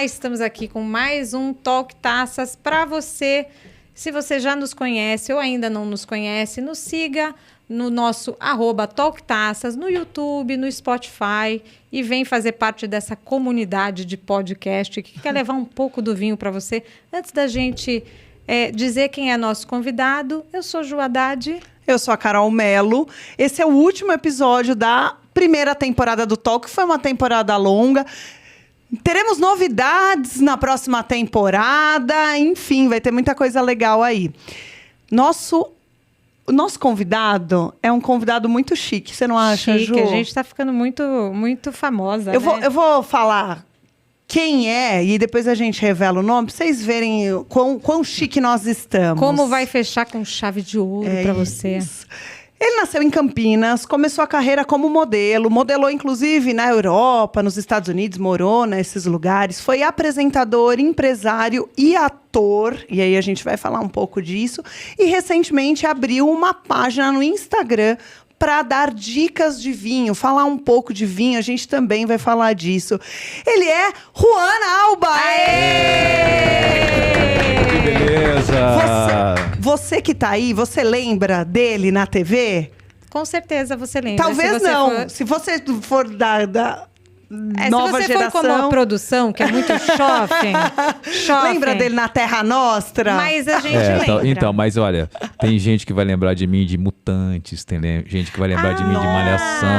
estamos aqui com mais um Talk Taças para você. Se você já nos conhece ou ainda não nos conhece, nos siga no nosso @TalkTaças, no YouTube, no Spotify e vem fazer parte dessa comunidade de podcast que quer levar um pouco do vinho para você. Antes da gente dizer quem é nosso convidado, eu sou Ju Haddad. Eu sou a Carol Melo. Esse é o último episódio da primeira temporada do Talk, foi uma temporada longa. Teremos novidades na próxima temporada, enfim, vai ter muita coisa legal aí. O nosso convidado é um convidado muito chique, você não acha, Ju? A gente está ficando muito famosa, eu vou falar quem é e depois a gente revela o nome, para vocês verem quão chique nós estamos. Como vai fechar com chave de ouro para você. Ele nasceu em Campinas, começou a carreira como modelo, modelou inclusive na Europa, nos Estados Unidos, morou nesses lugares, foi apresentador, empresário e ator, e aí a gente vai falar um pouco disso, e recentemente abriu uma página no Instagram para dar dicas de vinho, falar um pouco de vinho, a gente também vai falar disso. Ele é Juan Alba! Que beleza! Você que tá aí, você lembra dele na TV? Com certeza você lembra. Talvez não. Se você for da nova se você geração... for como a produção, que é muito shopping. Lembra dele na Terra Nostra? Mas a gente lembra. Então, mas olha, tem gente que vai lembrar de mim de Mutantes, tem gente que vai lembrar de mim de Malhação.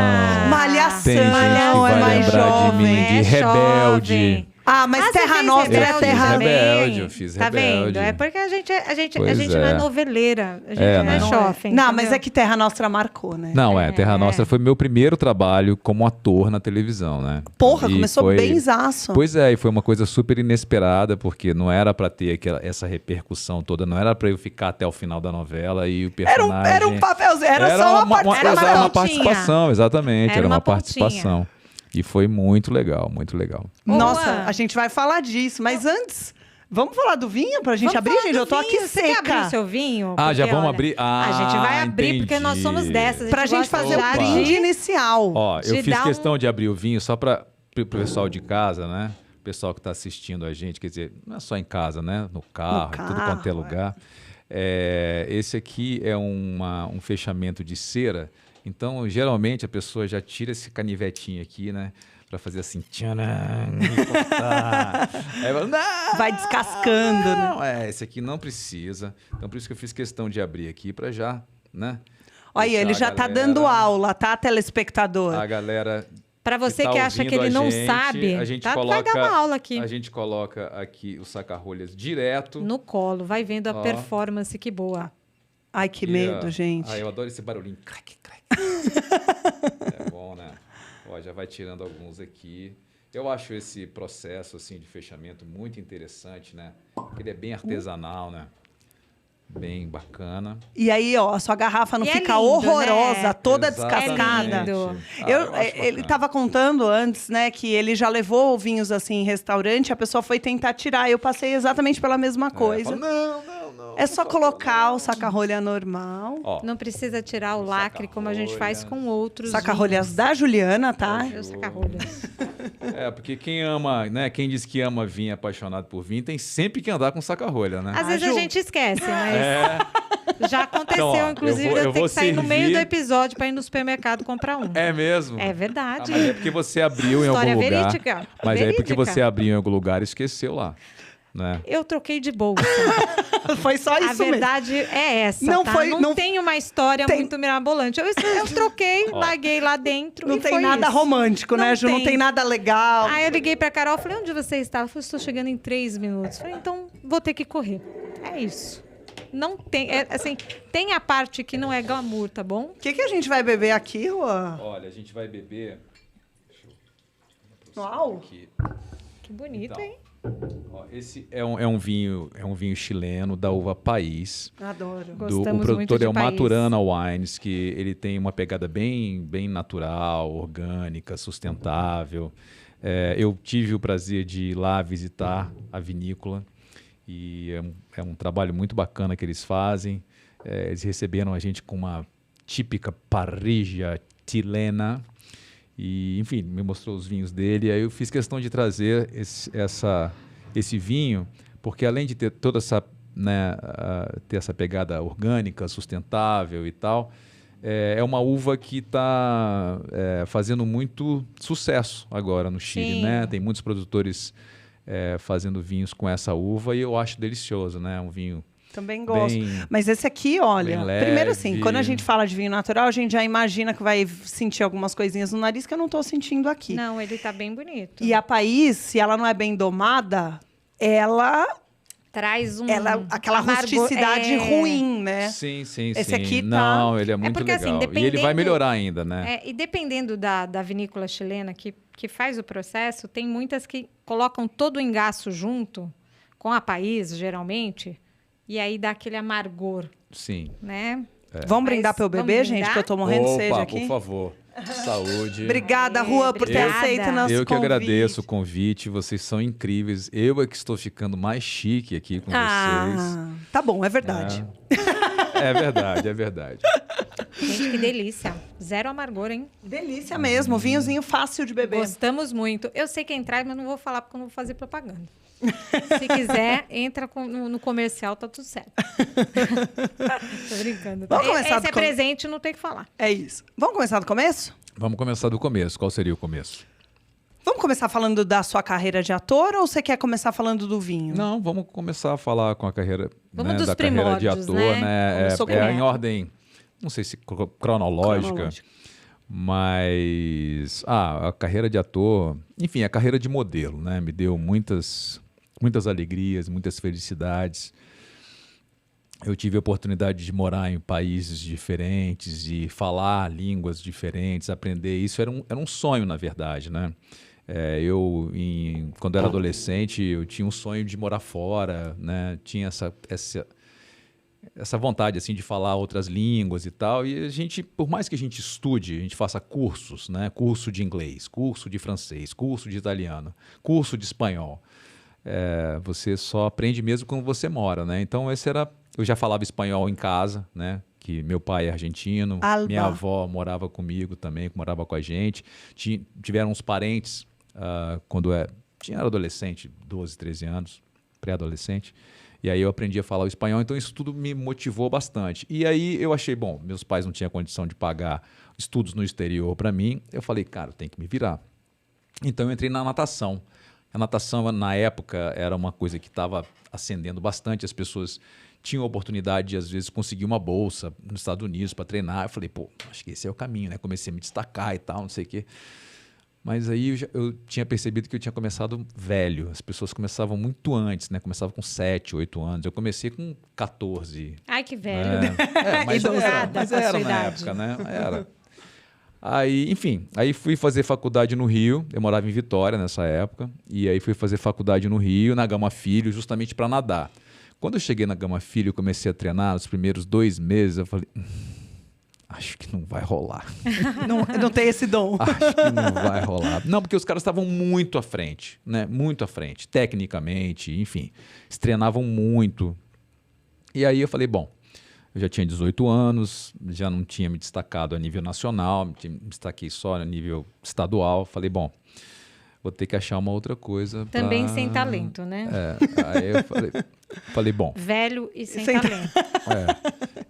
Malhação, tem gente que vai lembrar de mim de Rebelde. Mas Terra Nostra é Terra Rebelde, eu fiz Tá Rebelde. vendo? É porque a gente Pois não é noveleira, a gente né? é shopping. Não, mas é que Terra Nostra marcou, né? Não, Terra Nostra foi meu primeiro trabalho como ator na televisão, né? Porra, começou benzaço. Pois é, e foi uma coisa super inesperada, porque não era pra ter essa repercussão toda, não era pra eu ficar até o final da novela e o personagem... Era um papelzinho, era só uma participação. Era uma participação, exatamente, era uma pontinha. participação. E foi muito legal, muito legal. Nossa, a gente vai falar disso, mas antes, vamos falar do vinho pra gente abrir, gente? Eu tô aqui seca. Você quer abrir o seu vinho? Já Porque, vamos olha, abrir? A gente vai abrir porque nós somos dessas. Pra gente fazer o brinde inicial. Ó, eu fiz questão de abrir o vinho só para o pessoal de casa, né? O pessoal que está assistindo a gente, quer dizer, não é só em casa, né? No carro, tudo quanto é lugar. Esse aqui é um fechamento de cera. Então, geralmente, a pessoa já tira esse canivetinho aqui, né? Pra fazer assim, tcharam, cortar. Aí vai descascando, né? Esse aqui não precisa. Então, por isso que eu fiz questão de abrir aqui pra já, né? Olha, ele já tá dando aula, tá, telespectador? A galera... Para você que acha que ele não sabe, vai dar uma aula aqui. A gente coloca aqui o saca-rolhas direto. No colo, vai vendo a performance, que boa. Ai, que medo, gente. Eu adoro esse barulhinho. Crack, crack. É bom, né? Ó, já vai tirando alguns aqui. Eu acho esse processo assim de fechamento muito interessante, né? Porque ele é bem artesanal, né? Bem bacana. E aí, ó, a sua garrafa não fica lindo, horrorosa, né? Toda Exatamente. descascada. Ele estava contando antes, né, que ele já levou vinhos assim em restaurante, a pessoa foi tentar tirar. Eu passei exatamente pela mesma coisa. Não. É só colocar o saca-rolha normal. Não precisa tirar o lacre como a gente faz com outros saca-rolhas da Juliana, tá? Saca-rolhas. Porque quem ama, né? Quem diz que ama vinho, é apaixonado por vinho, tem sempre que andar com saca-rolha, né? Às vezes a gente esquece, mas já aconteceu, então, inclusive, eu ter que sair no meio do episódio para ir no supermercado comprar um. É mesmo? É verdade. Mas é porque você abriu em algum lugar. Verídica. Mas é porque você abriu em algum lugar e esqueceu lá. Né? Eu troquei de bolsa. Foi só isso mesmo. A verdade é essa, não tem uma história muito mirabolante. Eu troquei, larguei lá dentro. Não tem nada romântico, né, Ju? Não tem nada legal. Aí eu liguei pra Carol, falei, onde você está? Ela falou, estou chegando em 3 minutos. Falei, então vou ter que correr. É isso. Não tem, assim, tem a parte que não é glamour, tá bom? O que a gente vai beber aqui, Juan? Olha, a gente vai beber... Uau! Que bonito, então, hein? Esse é um vinho chileno da uva País. Adoro. Gostamos o produtor é o País. Maturana Wines, que ele tem uma pegada bem natural, orgânica, sustentável. Eu tive o prazer de ir lá visitar a vinícola e é um trabalho muito bacana que eles fazem. Eles receberam a gente com uma típica parrilla chilena E, enfim, me mostrou os vinhos dele. Aí eu fiz questão de trazer esse vinho, porque além de ter toda essa, né, ter essa pegada orgânica, sustentável e tal, é uma uva que está fazendo muito sucesso agora no Chile, né? Tem muitos produtores fazendo vinhos com essa uva e eu acho delicioso, né? Um vinho também gosto. Mas esse aqui, olha, primeiro assim, quando a gente fala de vinho natural, a gente já imagina que vai sentir algumas coisinhas no nariz que eu não estou sentindo aqui. Não, ele tá bem bonito. E a País, se ela não é bem domada, ela traz aquela rusticidade ruim, né? Sim. Esse aqui tá... Não, ele é muito porque, legal. Assim, e ele vai melhorar ainda, né? E dependendo da vinícola chilena que faz o processo, tem muitas que colocam todo o engaço junto, com a País, geralmente, e aí dá aquele amargor. Sim. Né? Vamos brindar para eu beber, gente? Que eu tô morrendo de sede aqui. Por favor. Saúde. Obrigada, Juan, por ter aceito o nosso convite. Eu que agradeço o convite. Vocês são incríveis. Eu é que estou ficando mais chique aqui com vocês. Tá bom, é verdade. É verdade. Gente, que delícia. Zero amargor, hein? Delícia mesmo. Vinhozinho fácil de beber. Gostamos muito. Eu sei quem traz, mas não vou falar porque eu não vou fazer propaganda. Se quiser, entra no comercial, tá tudo certo. Tô brincando. Vamos começar Esse presente, não tem que falar. É isso. Vamos começar do começo? Vamos começar do começo. Qual seria o começo? Vamos começar falando da sua carreira de ator ou você quer começar falando do vinho? Não, vamos começar a falar com a carreira, dos da carreira de ator, né? Em ordem, não sei se cronológica. Mas a carreira de ator, enfim, a carreira de modelo, né? Me deu muitas alegrias, muitas felicidades. Eu tive a oportunidade de morar em países diferentes, de falar línguas diferentes, aprender. Isso era um sonho, na verdade, né? Quando era adolescente, eu tinha um sonho de morar fora, né? Tinha essa vontade assim de falar outras línguas e tal. E a gente, por mais que a gente estude, a gente faça cursos, né? Curso de inglês, curso de francês, curso de italiano, curso de espanhol. Você só aprende mesmo quando você mora, né? Então eu já falava espanhol em casa, né? Que meu pai é argentino, minha avó morava comigo também, morava com a gente. Tiveram uns parentes quando era adolescente, 12, 13 anos, pré-adolescente. E aí eu aprendi a falar o espanhol, então isso tudo me motivou bastante. E aí eu achei, bom, meus pais não tinham condição de pagar estudos no exterior para mim. Eu falei, cara, tem que me virar. Então eu entrei na natação. A natação, na época, era uma coisa que estava ascendendo bastante. As pessoas tinham a oportunidade de, às vezes, conseguir uma bolsa nos Estados Unidos para treinar. Eu falei, pô, acho que esse é o caminho, né? Comecei a me destacar e tal, não sei o quê. Mas aí eu tinha percebido que eu tinha começado velho. As pessoas começavam muito antes, né? Começavam com 7, 8 anos. Eu comecei com 14. Ai, que velho. Mas era na época, né? Era. Aí, enfim, aí fui fazer faculdade no Rio. Eu morava em Vitória nessa época. E aí fui fazer faculdade no Rio, na Gama Filho, justamente para nadar. Quando eu cheguei na Gama Filho e comecei a treinar, nos primeiros 2 meses, eu falei... Acho que não vai rolar. Não tem esse dom. Acho que não vai rolar. Não, porque os caras estavam muito à frente, né? Muito à frente, tecnicamente, enfim. Eles treinavam muito. E aí eu falei, bom, eu já tinha 18 anos, já não tinha me destacado a nível nacional, me destaquei só a nível estadual. Falei, bom, vou ter que achar uma outra coisa. Também sem talento, né? Aí eu falei, bom... Velho e sem talento.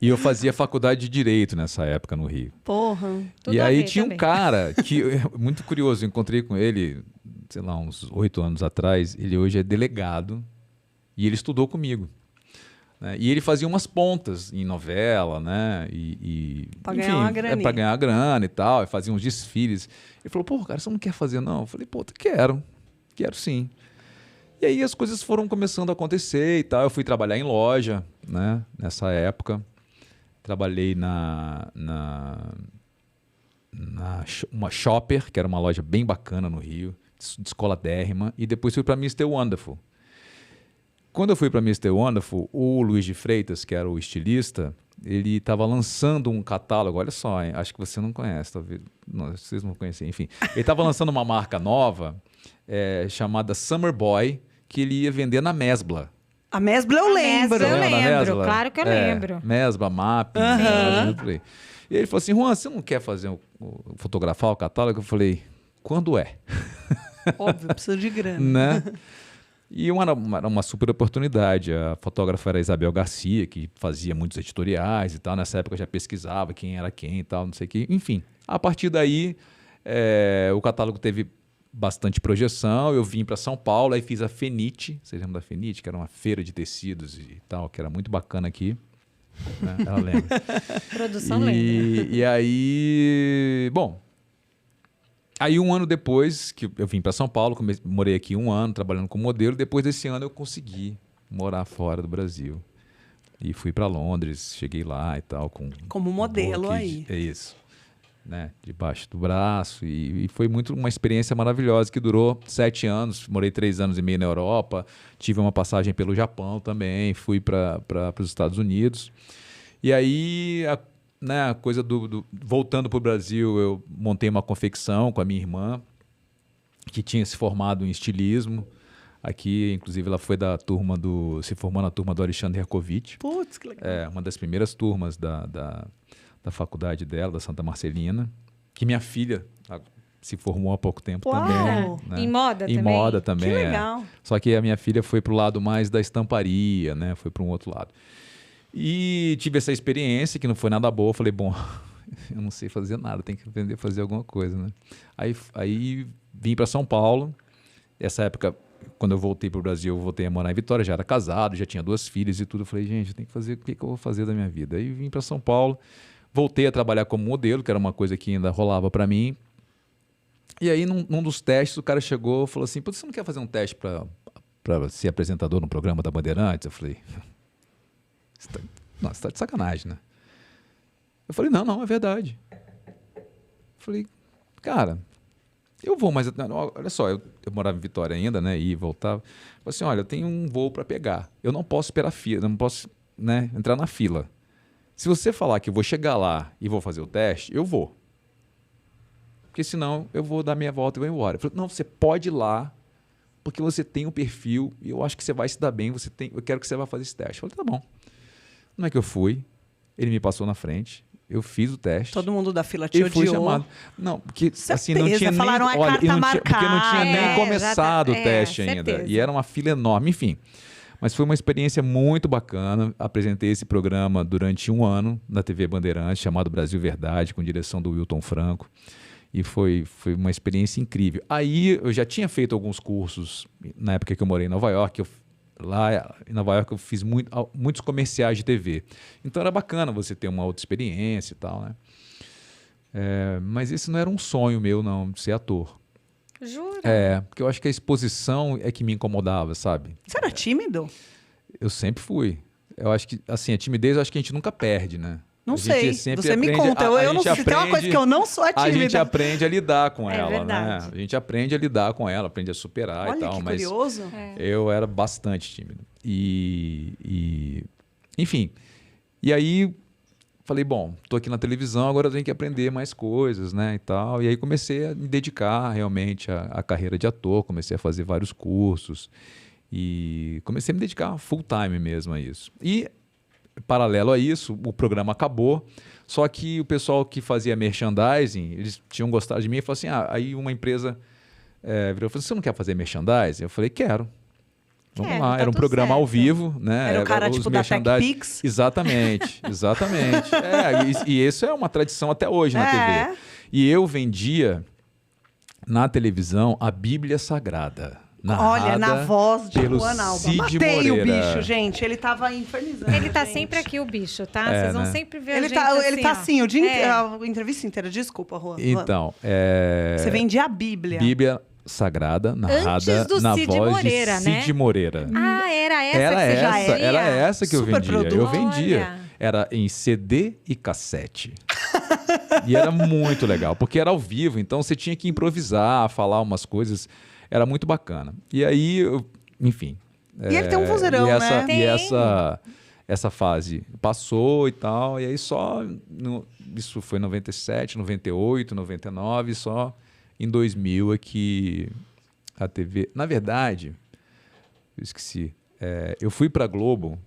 E eu fazia faculdade de Direito nessa época no Rio. Porra. E aí tinha um cara que, muito curioso, eu encontrei com ele, sei lá, uns 8 anos atrás. Ele hoje é delegado e ele estudou comigo. Né? E ele fazia umas pontas em novela, né? Para ganhar uma graninha. Para ganhar grana e tal. E fazia uns desfiles. Ele falou, pô, cara, você não quer fazer não? Eu falei, pô, quero sim. E aí as coisas foram começando a acontecer e tal. Eu fui trabalhar em loja, né? Nessa época. Trabalhei uma Shopper, que era uma loja bem bacana no Rio, de escola dérrima, e depois fui para Mr. Wonderful. Quando eu fui para Mr. Wonderful, o Luiz de Freitas, que era o estilista, ele estava lançando um catálogo, olha só, hein? Acho que você não conhece, talvez, não, vocês não conhecem, enfim. Ele estava lançando uma marca nova, chamada Summer Boy, que ele ia vender na Mesbla. A Mesbla eu lembro. Eu lembro, claro que eu lembro. Mesbla, MAP, por aí. E ele falou assim, Juan, você não quer fazer fotografar o catálogo, eu falei, quando é? Óbvio, precisa de grana. Né? E era uma super oportunidade. A fotógrafa era a Isabel Garcia, que fazia muitos editoriais e tal. Nessa época eu já pesquisava quem era quem e tal, não sei o quê. Enfim, a partir daí, o catálogo teve bastante projeção. Eu vim para São Paulo, aí fiz a Fenite. Vocês lembram da Fenite? Que era uma feira de tecidos e tal, que era muito bacana aqui. Né? Ela lembra. Produção lembra. E aí, bom... Aí um ano depois que eu vim para São Paulo, morei aqui 1 ano trabalhando como modelo. Depois desse ano eu consegui morar fora do Brasil. E fui para Londres, cheguei lá e tal. Como modelo aí. É isso. Né? Debaixo do braço. E foi uma experiência maravilhosa que durou 7 anos. Morei 3 anos e meio na Europa. Tive uma passagem pelo Japão também. Fui para os Estados Unidos. E aí... a coisa voltando para o Brasil, eu montei uma confecção com a minha irmã, que tinha se formado em estilismo. Aqui, inclusive, ela foi se formou na turma do Alexandre Herkovitch. Putz, que legal. Uma das primeiras turmas da faculdade dela, da Santa Marcelina, que minha filha se formou há pouco tempo. Uau! Também. Né? Em moda também? Em moda também. Que legal. Só que a minha filha foi para o lado mais da estamparia, né? Foi para um outro lado. E tive essa experiência que não foi nada boa. Falei, bom, eu não sei fazer nada, tem que aprender a fazer alguma coisa, né? Aí vim para São Paulo. Essa época, quando eu voltei para o Brasil, eu voltei a morar em Vitória, já era casado, já tinha 2 filhas e tudo. Eu falei, gente, eu tenho que fazer, o que eu vou fazer da minha vida? Aí vim para São Paulo, voltei a trabalhar como modelo, que era uma coisa que ainda rolava para mim. E aí, num dos testes, o cara chegou e falou assim, você não quer fazer um teste para ser apresentador no programa da Bandeirantes? Eu falei... Você tá de sacanagem, né? Eu falei, não, é verdade. Eu falei, cara, eu vou, mas olha só, eu morava em Vitória ainda, né? E voltava. Eu falei assim, olha, eu tenho um voo para pegar. Eu não posso esperar fila, não posso, né, entrar na fila. Se você falar que eu vou chegar lá e vou fazer o teste, eu vou. Porque senão eu vou dar minha volta e vou embora. Eu falei, não, você pode ir lá, porque você tem um perfil e eu acho que você vai se dar bem, eu quero que você vá fazer esse teste. Eu falei, tá bom. Como é que eu fui? Ele me passou na frente. Eu fiz o teste. Todo mundo da fila te odiou. E fui chamado. Não, porque assim, não tinha falaram nem... Porque não tinha nem começado o teste ainda. Certeza. E era uma fila enorme. Enfim, mas foi uma experiência muito bacana. Apresentei esse programa durante 1 ano na TV Bandeirantes, chamado Brasil Verdade, com direção do Wilton Franco. E foi uma experiência incrível. Aí eu já tinha feito alguns cursos na época que eu morei em Nova York. Lá em Nova York eu fiz muitos comerciais de TV. Então era bacana você ter uma outra experiência e tal, né? Mas esse não era um sonho meu, não, de ser ator. Jura? Porque eu acho que a exposição é que me incomodava, sabe? Você era tímido? Eu sempre fui. Eu acho que, assim, a timidez eu acho que a gente nunca perde, né? Não sei, você me conta. Eu não sei, tem uma coisa que eu não sou tímida. A gente aprende a lidar com ela, verdade. né? A gente aprende a lidar com ela, aprende a superar. Olha, e tal. que Mas curioso. eu era bastante tímido. Enfim, e aí falei, bom, tô aqui na televisão, agora eu tenho que aprender mais coisas, né, e tal. E aí comecei a me dedicar realmente à carreira de ator, comecei a fazer vários cursos e comecei a me dedicar full time mesmo a isso. E paralelo a isso, o programa acabou, só que o pessoal que fazia merchandising, eles tinham gostado de mim e falaram assim, aí uma empresa virou e falou, você não quer fazer merchandising? Eu falei, quero. Vamos lá, tá era um tudo programa certo. ao vivo, né? Era o cara tipo da TechPix. Exatamente. E isso é uma tradição até hoje na TV. E eu vendia na televisão a Bíblia Sagrada. Olha, na voz de pelo Juan Alba. Cid Matei o Moreira. bicho, gente. Ele tava infernizando. Ele tá gente. sempre aqui, o bicho, tá? Vocês vão né? sempre ver Ele a gente ele tá ó. assim, o dia inteiro, a entrevista inteira. Desculpa, Juan. Então, Você vendia a Bíblia. Bíblia Sagrada, narrada Antes do na Cid voz Moreira, de né? Cid Moreira. Ah, era essa Era que você já essa, ia? era essa que eu Super vendia. produto. Eu vendia. Olha. Era em CD e cassete. E era muito legal, porque era ao vivo, então você tinha que improvisar, falar umas coisas. Era muito bacana. E aí, enfim. E ele tem um vozeirão, né? E essa fase passou e tal, e aí isso foi em 97, 98, 99, só em 2000 é que a TV... Na verdade, eu esqueci, eu fui para a Globo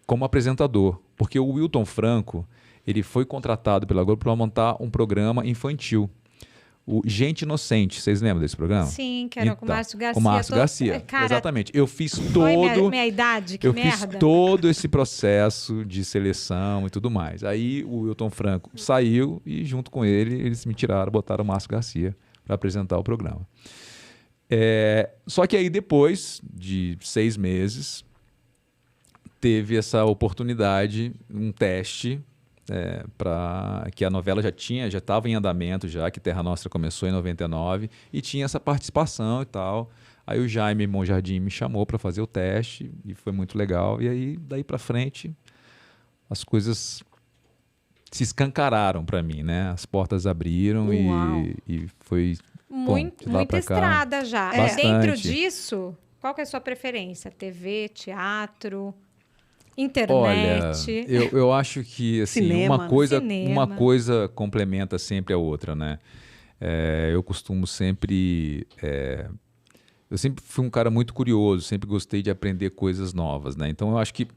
como apresentador, porque o Wilton Franco, ele foi contratado pela Globo para montar um programa infantil. O Gente Inocente, vocês lembram desse programa? Sim, que era com o Márcio Garcia. Com o Márcio Garcia, Cara, exatamente. Eu fiz foi todo... minha idade, que eu merda. fiz todo esse processo de seleção e tudo mais. Aí o Wilton Franco saiu e junto com ele, eles me tiraram, botaram o Márcio Garcia para apresentar o programa. Só que aí depois de 6 meses, teve essa oportunidade, um teste, para que a novela já estava em andamento, já que Terra Nostra começou em 99 e tinha essa participação e tal. Aí o Jaime Monjardim me chamou para fazer o teste e foi muito legal. E aí, daí para frente, as coisas se escancararam para mim, né? As portas abriram e foi... Muita estrada já. Bastante. Dentro disso, qual que é a sua preferência? TV, teatro, internet? Olha, eu acho que assim, Cinema, uma coisa complementa sempre a outra, né? Eu costumo sempre... eu sempre fui um cara muito curioso, sempre gostei de aprender coisas novas, né? Então eu acho que,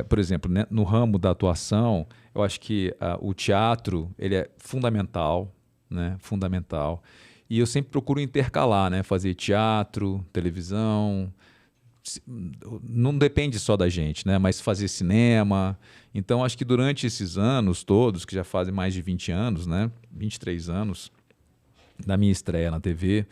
por exemplo, né, no ramo da atuação, eu acho que o teatro ele é fundamental, né? Fundamental. E eu sempre procuro intercalar, né? Fazer teatro, televisão, não depende só da gente, né? Mas fazer cinema. Então, acho que durante esses anos todos, que já fazem mais de 20 anos, né? 23 anos, da minha estreia na TV,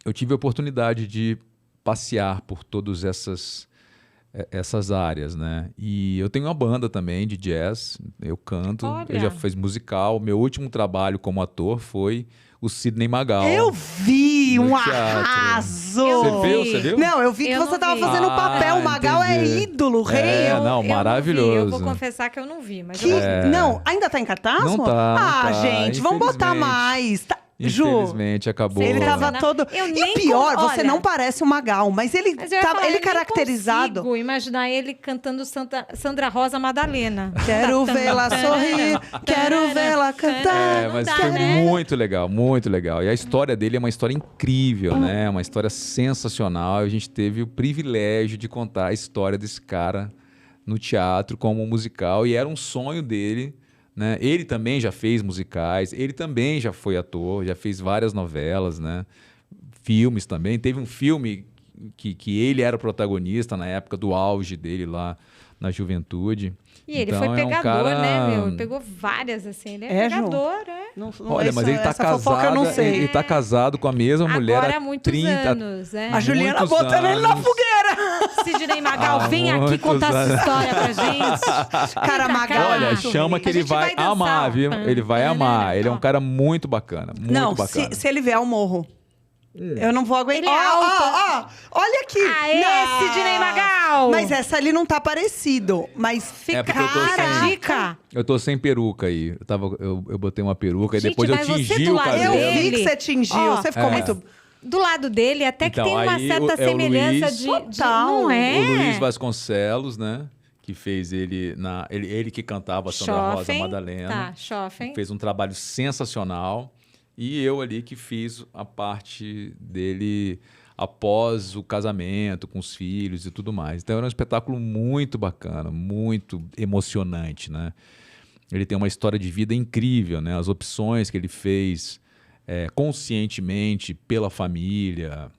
eu tive a oportunidade de passear por todas essas áreas, né? E eu tenho uma banda também de jazz, eu canto, eu já fiz musical. Meu último trabalho como ator foi o Sidney Magal. Eu vi um teatro. arraso! Você viu? Não, eu vi que você estava fazendo um papel. O Magal entendi. é ídolo, rei. Maravilhoso. Eu vou confessar que eu não vi, mas Não, ainda tá em cartaz? Não tá. Gente, vamos botar mais. Ju, infelizmente acabou. ele tava todo... E o pior, você olha, não parece o Magal, mas ele caracterizado... Eu imaginar ele cantando Sandra Rosa Madalena. Quero vê-la sorrir, quero vê-la cantar. Mas dá, foi né? muito legal, muito legal. E a história dele é uma história incrível, né? Uma história sensacional. A gente teve o privilégio de contar a história desse cara no teatro como um musical. E era um sonho dele, né? Ele também já fez musicais, ele também já foi ator, já fez várias novelas, né? Filmes também. Teve um filme que ele era o protagonista na época do auge dele lá na juventude. E ele então, foi pegador, cara... né, meu? Ele pegou várias, assim. Ele é pegador, Olha, mas ele tá casado, eu não sei. ele tá casado com a mesma mulher Agora há há muitos 30 anos, A Juliana botando ele na fogueira. Sidney Magal, vem aqui contar essa história pra gente. Cara, Magal. Olha, chama que ele vai amar, viu? Ele vai amar. Ele é um cara muito bacana, muito bacana. Se ele vier ao morro, eu não vou aguentar. Ele é alto. Olha aqui. Aê, Sidney Magal! Mas essa ali não tá parecido. Mas É porque eu tô sem- dica. Eu tô sem peruca aí. Eu botei uma peruca Gente, e depois eu mas você tingi do o lado cabelo. eu vi dele. que você tingiu. Ó, Você ficou muito... Do lado dele, até que Então, tem uma aí certa é o semelhança Luiz. de... Total. Não é? O Luiz Vasconcelos, né? Que fez ele... Ele que cantava a Sandra Rosa Schoffen. Madalena. Tá, Schoffen. Fez um trabalho sensacional. E eu ali que fiz a parte dele após o casamento, com os filhos e tudo mais. Então era um espetáculo muito bacana, muito emocionante, né? Ele tem uma história de vida incrível, né? As opções que ele fez conscientemente pela família,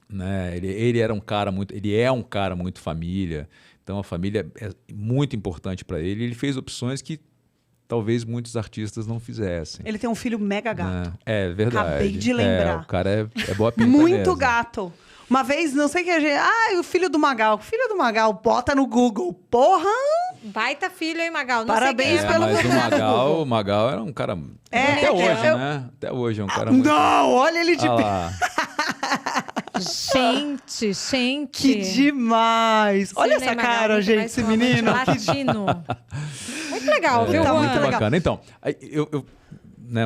né? Ele é um cara muito família. Então a família é muito importante para ele. Ele fez opções que talvez muitos artistas não fizessem. Ele tem um filho mega gato. É verdade. Acabei de lembrar. O cara é boa pinta Muito mesmo. gato. Uma vez, não sei o que a gente... o filho do Magal. O filho do Magal, bota no Google. Porra! Baita filho, hein, Magal? Não Parabéns sei quem é, pelo- Mas o Magal era um cara... Até hoje, né? Até hoje é um cara muito... Não, olha ele de... Ah lá. Gente. Que demais! Olha Sidney essa Magal, cara, muito gente, mais esse forte, menino. Latino. Muito legal, viu, Tá Juan? muito legal. Bacana. Então, eu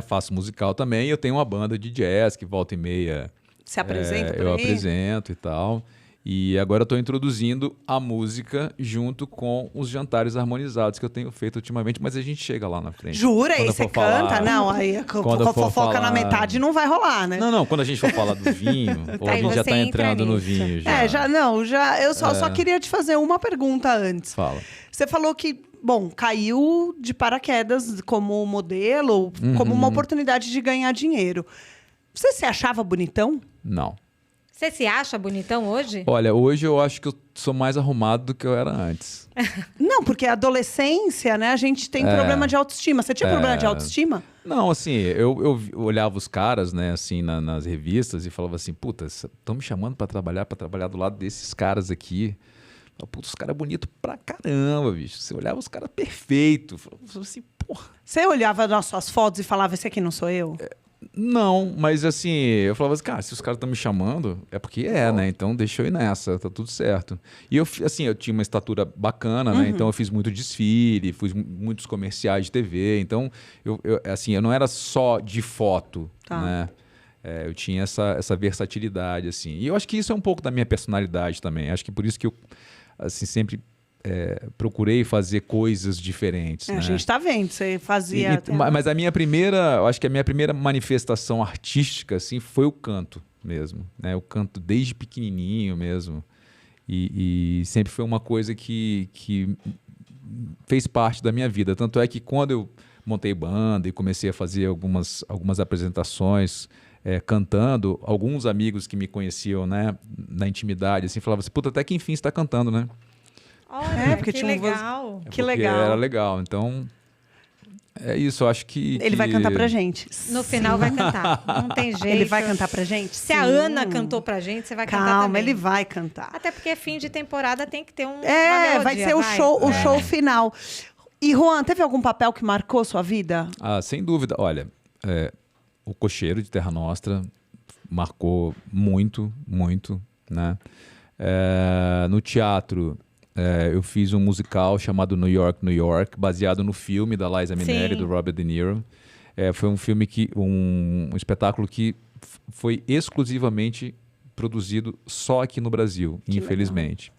faço musical também. Eu tenho uma banda de jazz que volta e meia Se apresenta por eu aí? apresento e tal. E agora eu estou introduzindo a música junto com os jantares harmonizados que eu tenho feito ultimamente, mas a gente chega lá na frente. Jura? Quando Aí eu você for falar- canta? Não, aí Quando eu for fofoca na falar- metade não vai rolar, né? Não, quando a gente for falar do vinho, ou a Aí gente já você está entra entrando no nisso. vinho já. Eu só queria te fazer uma pergunta antes. Fala. Você falou que, bom, caiu de paraquedas como modelo, como uma oportunidade de ganhar dinheiro. Você se achava bonitão? Não. Você se acha bonitão hoje? Olha, hoje eu acho que eu sou mais arrumado do que eu era antes. Não, porque a adolescência, né, a gente tem problema de autoestima. Você tinha problema de autoestima? Não, assim, eu olhava os caras, né, assim, nas revistas e falava assim, puta, estão me chamando pra trabalhar do lado desses caras aqui. Puta, os caras bonitos pra caramba, bicho. Você olhava os caras perfeitos. Falava assim, porra. Você olhava nas suas fotos e falava, esse aqui não sou eu? Não, mas assim, eu falava assim, cara, se os caras estão me chamando, é porque né? Então deixa eu ir nessa, tá tudo certo. E eu, assim, eu tinha uma estatura bacana, né? Então eu fiz muito desfile, fiz muitos comerciais de TV. Então, assim, eu não era só de foto, né? Eu tinha essa versatilidade, assim. E eu acho que isso é um pouco da minha personalidade também. Acho que por isso que eu, assim, sempre procurei fazer coisas diferentes. A né? gente tá vendo, você fazia... Mas eu acho que a minha primeira manifestação artística, assim, foi o canto mesmo, né? Eu canto desde pequenininho mesmo. E sempre foi uma coisa que fez parte da minha vida. Tanto é que quando eu montei banda e comecei a fazer algumas apresentações cantando, alguns amigos que me conheciam, né, na intimidade, assim, falavam assim, puta, até que enfim você está cantando, né? Olha, porque que tinha legal. Que Porque legal. era legal. Então, é isso. Eu acho que... Ele vai cantar pra gente. No final vai cantar. Não tem jeito. Ele vai cantar pra gente? Se a Ana cantou pra gente, você vai cantar Calma, também. ele vai cantar. Até porque fim de temporada tem que ter uma melodia, vai ser o show final. E, Juan, teve algum papel que marcou sua vida? Ah, sem dúvida. Olha, o Cocheiro de Terra Nostra marcou muito, muito, né? No teatro, eu fiz um musical chamado New York, New York, baseado no filme da Liza Minnelli, do Robert De Niro. Foi um filme um espetáculo que foi exclusivamente produzido só aqui no Brasil, infelizmente.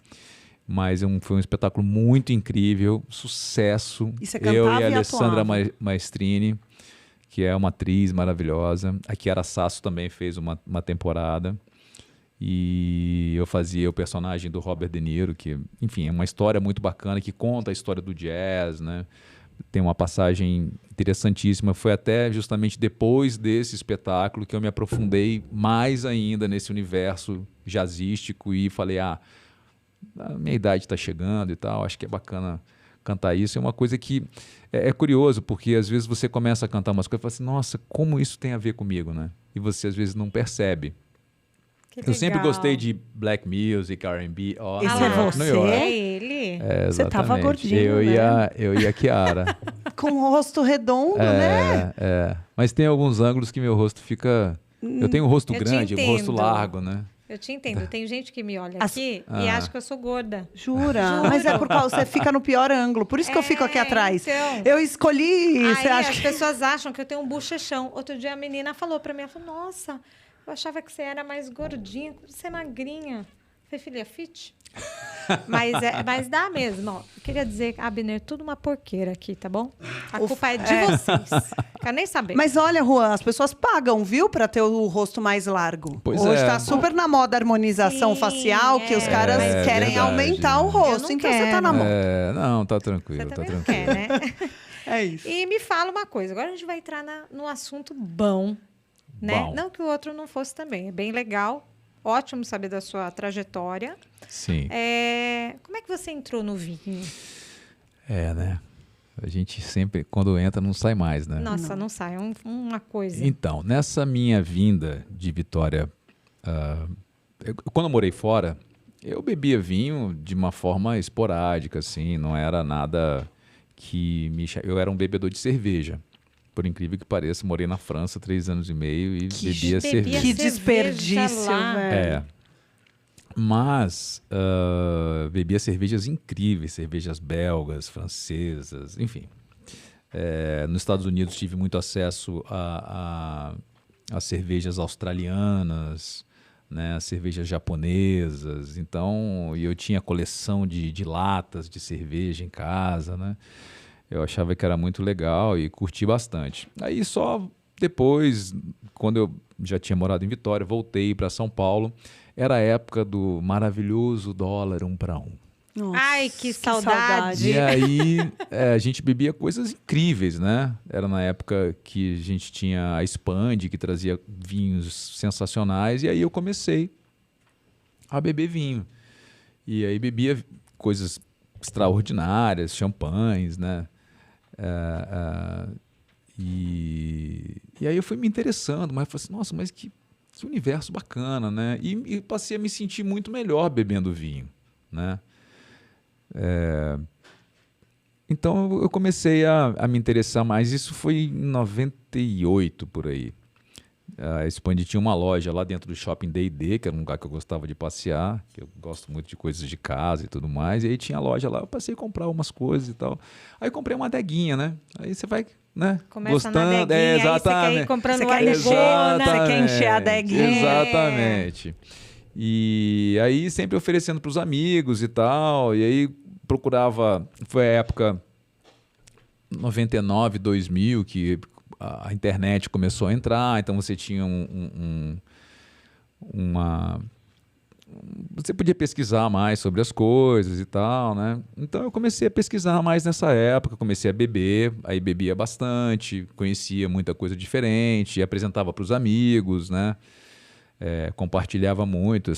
Mas foi um espetáculo muito incrível, sucesso. E você cantava eu e a e Alessandra atuava. Maestrini, que é uma atriz maravilhosa. A Chiara Sasso também fez uma temporada. E eu fazia o personagem do Robert De Niro, que, enfim, é uma história muito bacana, que conta a história do jazz, né? Tem uma passagem interessantíssima. Foi até justamente depois desse espetáculo que eu me aprofundei mais ainda nesse universo jazzístico e falei, a minha idade está chegando e tal, acho que é bacana cantar isso. É uma coisa que é curioso, porque às vezes você começa a cantar umas coisas e fala assim, nossa, como isso tem a ver comigo, né? E você às vezes não percebe. Eu sempre gostei de black music, R&B. Esse é você? É ele. Você tava exatamente. gordinho, Eu e a Chiara. Com o rosto redondo, né? Mas tem alguns ângulos que meu rosto fica... Eu tenho um rosto Eu te grande, um rosto entendo. largo, né? Eu te entendo. Tem gente que me olha aqui e acha que eu sou gorda. Jura? Mas é por causa você fica no pior ângulo. Por isso que eu fico aqui atrás. Então. Eu escolhi... Aí Você acha as que... pessoas acham que eu tenho um bochechão. Outro dia a menina falou pra mim, ela falou, nossa, eu achava que você era mais gordinha, você é magrinha. Eu falei, filha, fit? mas dá mesmo, ó. Eu queria dizer, Abner, tudo uma porqueira aqui, tá bom? A culpa é de vocês. Quero nem saber. Mas olha, Juan, as pessoas pagam, viu? Pra ter o rosto mais largo. Pois Hoje é. tá super na moda a harmonização Sim, facial, que os caras querem verdade. aumentar o rosto. Eu não Então você tá quero. na moda. Não, tá tranquilo, Você tá também não tranquilo. quer, né? É isso. E me fala uma coisa. Agora a gente vai entrar no assunto bom, né? Bom. Não que o outro não fosse também. É bem legal. Ótimo saber da sua trajetória. Sim. Como é que você entrou no vinho? Né? A gente sempre, quando entra, não sai mais, né? Nossa, não sai. Uma coisa. Então, nessa minha vinda de Vitória, quando eu morei fora, eu bebia vinho de uma forma esporádica, assim, não era nada que eu era um bebedor de cerveja. Por incrível que pareça, morei na França 3 anos e meio e bebia cerveja. Que desperdício, lá. velho. Mas bebia cervejas incríveis, cervejas belgas, francesas, enfim. Nos Estados Unidos tive muito acesso a cervejas australianas, né, cervejas japonesas. Então, eu tinha coleção de latas de cerveja em casa, né? Eu achava que era muito legal e curti bastante. Aí só depois, quando eu já tinha morado em Vitória, voltei para São Paulo. Era a época do maravilhoso dólar 1 para 1. Nossa, Ai, que saudade. E aí a gente bebia coisas incríveis, né? Era na época que a gente tinha a Expand, que trazia vinhos sensacionais, e aí eu comecei a beber vinho. E aí bebia coisas extraordinárias, champanhes, né? E aí eu fui me interessando, mas falei assim, nossa, mas que universo bacana, né? E passei a me sentir muito melhor bebendo vinho, né? Então eu comecei a me interessar mais. Isso foi em 98, por aí. A Expand tinha uma loja lá dentro do Shopping D&D, que era um lugar que eu gostava de passear, que eu gosto muito de coisas de casa e tudo mais. E aí tinha a loja lá, eu passei a comprar umas coisas e tal. Aí comprei uma adeguinha, né? Aí você vai, né, Começa na gostando. adeguinha, Exatamente. aí você quer ir comprando Você uma quer encher, negona. você quer encher a adeguinha. Exatamente. E aí sempre oferecendo para os amigos e tal. E aí procurava... Foi a época 99, 2000, que a internet começou a entrar. Então você tinha você podia pesquisar mais sobre as coisas e tal, né? Então eu comecei a pesquisar mais nessa época, comecei a beber, aí bebia bastante, conhecia muita coisa diferente, apresentava para os amigos, né? Compartilhava muito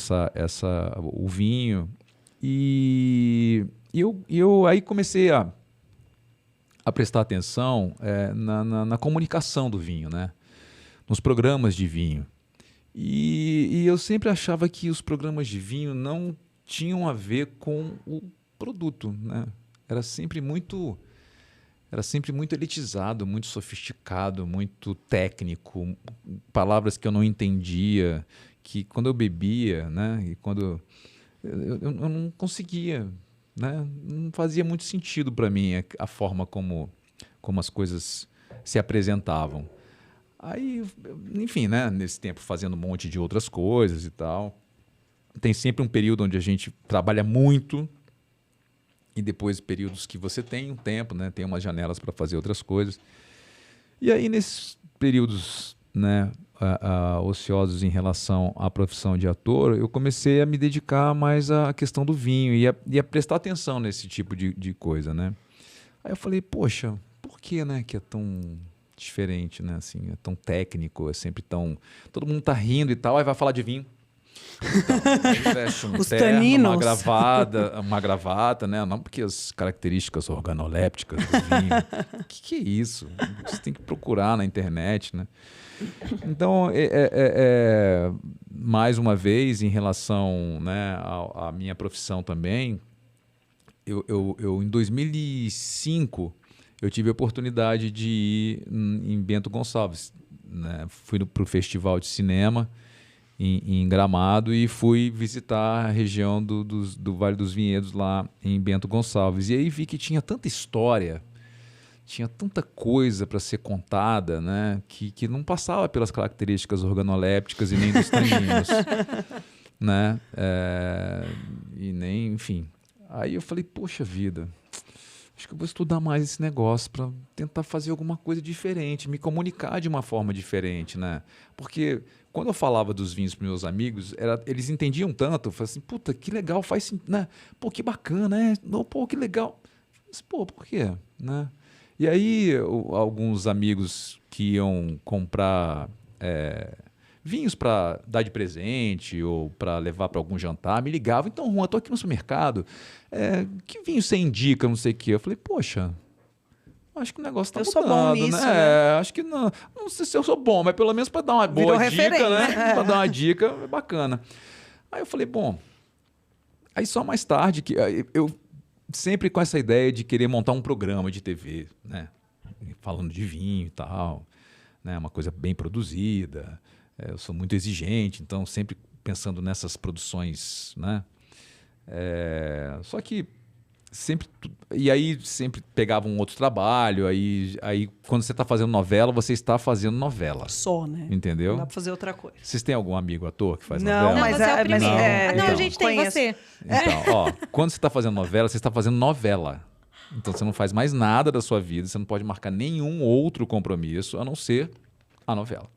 o vinho. E eu aí comecei a prestar atenção na comunicação do vinho, né? Nos programas de vinho. E eu sempre achava que os programas de vinho não tinham a ver com o produto, né? Era sempre muito elitizado, muito sofisticado, muito técnico, palavras que eu não entendia, que quando eu bebia, né? E quando eu não conseguia, né? Não fazia muito sentido para mim a forma como as coisas se apresentavam. Aí, enfim, né, nesse tempo fazendo um monte de outras coisas e tal. Tem sempre um período onde a gente trabalha muito e depois períodos que você tem um tempo, né, tem umas janelas para fazer outras coisas. E aí, nesses períodos, né, ociosos em relação à profissão de ator, eu comecei a me dedicar mais à questão do vinho e a prestar atenção nesse tipo de coisa, né? Aí eu falei, poxa, por que, né, que é tão diferente, né? Assim, é tão técnico, é sempre tão... Todo mundo tá rindo e tal, aí vai falar de vinho. Então, aí veste um Os terno, taninos. uma gravata, né? Não porque as características organolépticas do vinho. O que é isso? Você tem que procurar na internet, né? Então, mais uma vez, em relação, né, à minha profissão também, eu em 2005... eu tive a oportunidade de ir em Bento Gonçalves, né? Fui para o Festival de Cinema em Gramado e fui visitar a região do Vale dos Vinhedos lá em Bento Gonçalves. E aí vi que tinha tanta história, tinha tanta coisa para ser contada, né? Que não passava pelas características organolépticas e nem dos taninos, né? E nem, enfim. Aí eu falei, poxa vida... acho que eu vou estudar mais esse negócio para tentar fazer alguma coisa diferente, me comunicar de uma forma diferente, né? Porque quando eu falava dos vinhos para meus amigos, eles entendiam tanto, eu falei assim, puta, que legal, faz sentido, né? Pô, que bacana, né? Não, pô, que legal. Mas, pô, por quê? Né? E aí, alguns amigos que iam comprar vinhos para dar de presente ou para levar para algum jantar, me ligavam. Então, Juan, estou aqui no supermercado. Que vinho você indica? Não sei o quê. Eu falei, poxa, acho que o negócio está mudando. Eu sou bom nisso, né? Acho que não sei se eu sou bom, mas pelo menos para dar uma boa dica, né? Para dar uma dica, é bacana. Aí eu falei, bom, aí só mais tarde, que eu sempre com essa ideia de querer montar um programa de TV, né? Falando de vinho e tal, né? Uma coisa bem produzida. Eu sou muito exigente, então sempre pensando nessas produções, né? Só que E aí sempre pegava um outro trabalho, aí quando você está fazendo novela, você está fazendo novela. Só, né? Entendeu? Não dá pra fazer outra coisa. Vocês têm algum amigo ator que faz Não, novela? Não, mas você é o primeiro. Então. A gente tem Conheço. você. Então, ó, quando você está fazendo novela, você está fazendo novela. Então você não faz mais nada da sua vida, você não pode marcar nenhum outro compromisso, a não ser a novela.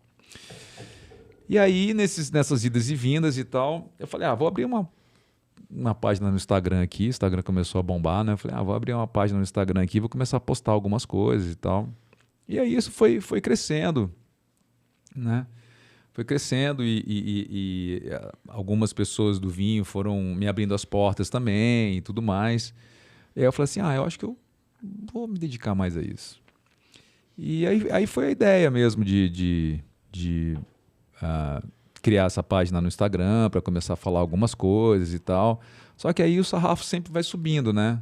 E aí, nessas idas e vindas e tal, eu falei, vou abrir uma página no Instagram aqui. O Instagram começou a bombar, né? Eu falei, vou abrir uma página no Instagram aqui, vou começar a postar algumas coisas e tal. E aí isso foi crescendo, né? Foi crescendo e algumas pessoas do vinho foram me abrindo as portas também e tudo mais. E aí eu falei assim, eu acho que eu vou me dedicar mais a isso. E aí foi a ideia mesmo de criar essa página no Instagram para começar a falar algumas coisas e tal. Só que aí o sarrafo sempre vai subindo, né?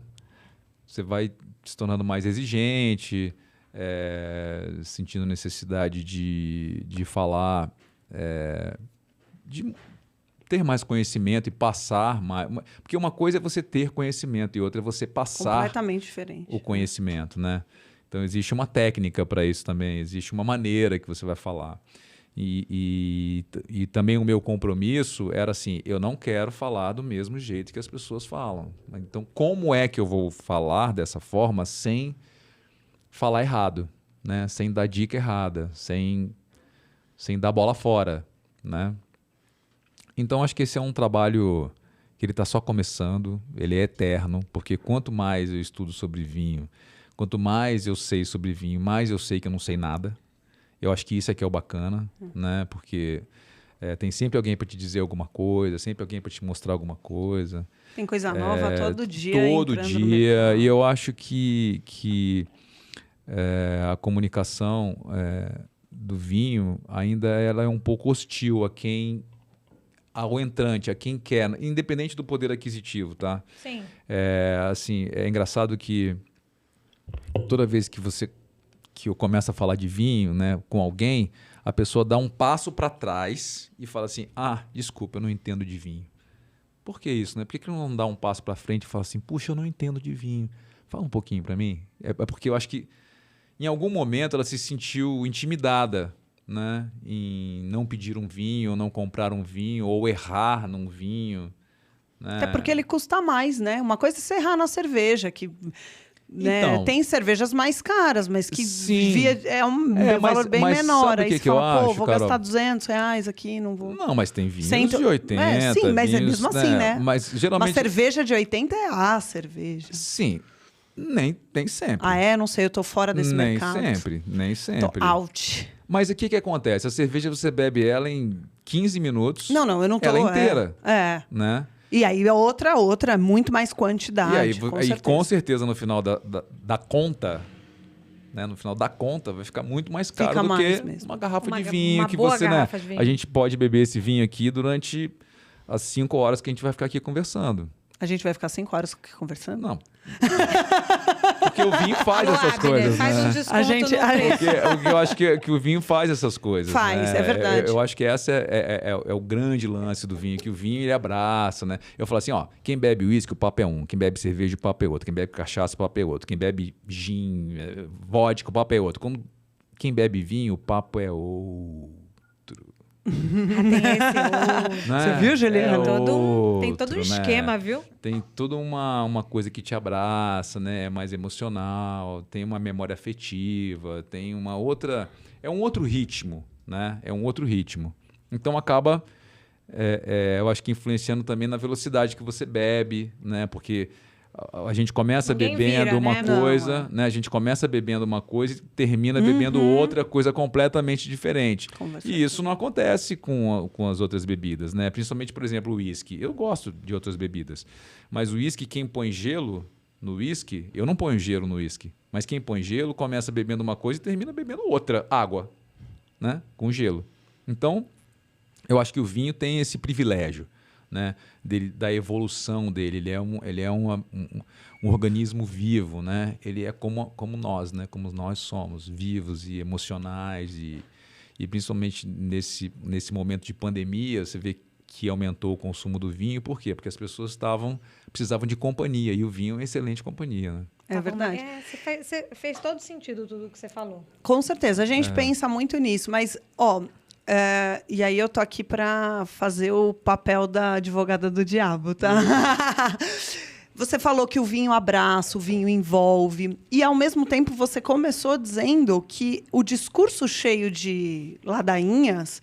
Você vai se tornando mais exigente, sentindo necessidade de falar, de ter mais conhecimento e passar mais. Porque uma coisa é você ter conhecimento e outra é você passar Completamente diferente. o conhecimento, né? Então existe uma técnica para isso também, existe uma maneira que você vai falar. E também o meu compromisso era assim, eu não quero falar do mesmo jeito que as pessoas falam. Então, como é que eu vou falar dessa forma sem falar errado, né? Sem dar dica errada, sem dar bola fora, né? Então, acho que esse é um trabalho que ele está só começando, ele é eterno, porque quanto mais eu estudo sobre vinho, quanto mais eu sei sobre vinho, mais eu sei que eu não sei nada. Eu acho que isso é que é o bacana, né? Porque tem sempre alguém para te dizer alguma coisa, sempre alguém para te mostrar alguma coisa. Tem coisa nova todo dia. Todo dia. E eu acho que a comunicação do vinho ainda ela é um pouco hostil ao entrante, a quem quer, independente do poder aquisitivo, tá? Sim. Assim, é engraçado que toda vez que eu começo a falar de vinho, né, com alguém, a pessoa dá um passo para trás e fala assim, desculpa, eu não entendo de vinho. Por que isso, né? Por que não dá um passo para frente e fala assim, puxa, eu não entendo de vinho. Fala um pouquinho para mim. É porque eu acho que em algum momento ela se sentiu intimidada, né, em não pedir um vinho, ou não comprar um vinho, ou errar num vinho. Né? É porque ele custa mais, né? Uma coisa é você errar na cerveja, que... Né? Então, tem cervejas mais caras, mas que sim, é um valor bem menor. Sabe Aí você que eu fala, acho, vou Carol? gastar R$200 aqui, não vou. Não, mas tem vinhos Cento... de 80. Sim, mas vinhos, é mesmo assim, né? Mas geralmente... Uma cerveja de 80 é a cerveja. Sim, nem sempre. Não sei, eu tô fora desse mercado. Nem sempre. Tô out. Mas o que acontece? A cerveja você bebe ela em 15 minutos. Não, eu não tô... Ela inteira. Né? E aí outra, muito mais quantidade. E aí com certeza no final da conta, né, no final da conta vai ficar muito mais caro do que uma garrafa de vinho que você, né? A gente pode beber esse vinho aqui durante as 5 horas que a gente vai ficar aqui conversando. A gente vai ficar 5 horas conversando? Não. Porque o vinho faz essas coisas. Faz um desconto Porque eu acho que o vinho faz essas coisas. Faz, né? é verdade. Eu acho que essa é o grande lance do vinho, que o vinho ele abraça, né? Eu falo assim, quem bebe uísque, o papo é um. Quem bebe cerveja, o papo é outro. Quem bebe cachaça, o papo é outro. Quem bebe gin, vodka, o papo é outro. Quem bebe vinho, o papo é outro. Tem esse outro. Né? Você viu, Juliana? Tem todo um esquema, viu? Tem toda uma coisa que te abraça, né? É mais emocional, tem uma memória afetiva, tem uma outra... É um outro ritmo, né? É um outro ritmo. Então acaba, eu acho que influenciando também na velocidade que você bebe, né? Porque a gente começa bebendo uma coisa, né? A gente começa bebendo uma coisa e termina bebendo outra coisa completamente diferente. E isso não acontece com as outras bebidas, né? Principalmente, por exemplo, o uísque. Eu gosto de outras bebidas, mas o uísque, quem põe gelo no uísque, eu não ponho gelo no uísque, mas quem põe gelo começa bebendo uma coisa e termina bebendo outra, água, né? Com gelo. Então, eu acho que o vinho tem esse privilégio, né, da evolução dele. Ele é um organismo vivo, né? Ele é como nós, né? Como nós somos, vivos e emocionais e principalmente nesse momento de pandemia, você vê que aumentou o consumo do vinho. Por quê? Porque as pessoas precisavam de companhia, e o vinho é uma excelente companhia, né? É verdade. Você fez todo sentido tudo que você falou. Com certeza, a gente pensa muito nisso, mas, e aí eu tô aqui para fazer o papel da advogada do diabo, tá? Você falou que o vinho abraça, o vinho envolve, e ao mesmo tempo você começou dizendo que o discurso cheio de ladainhas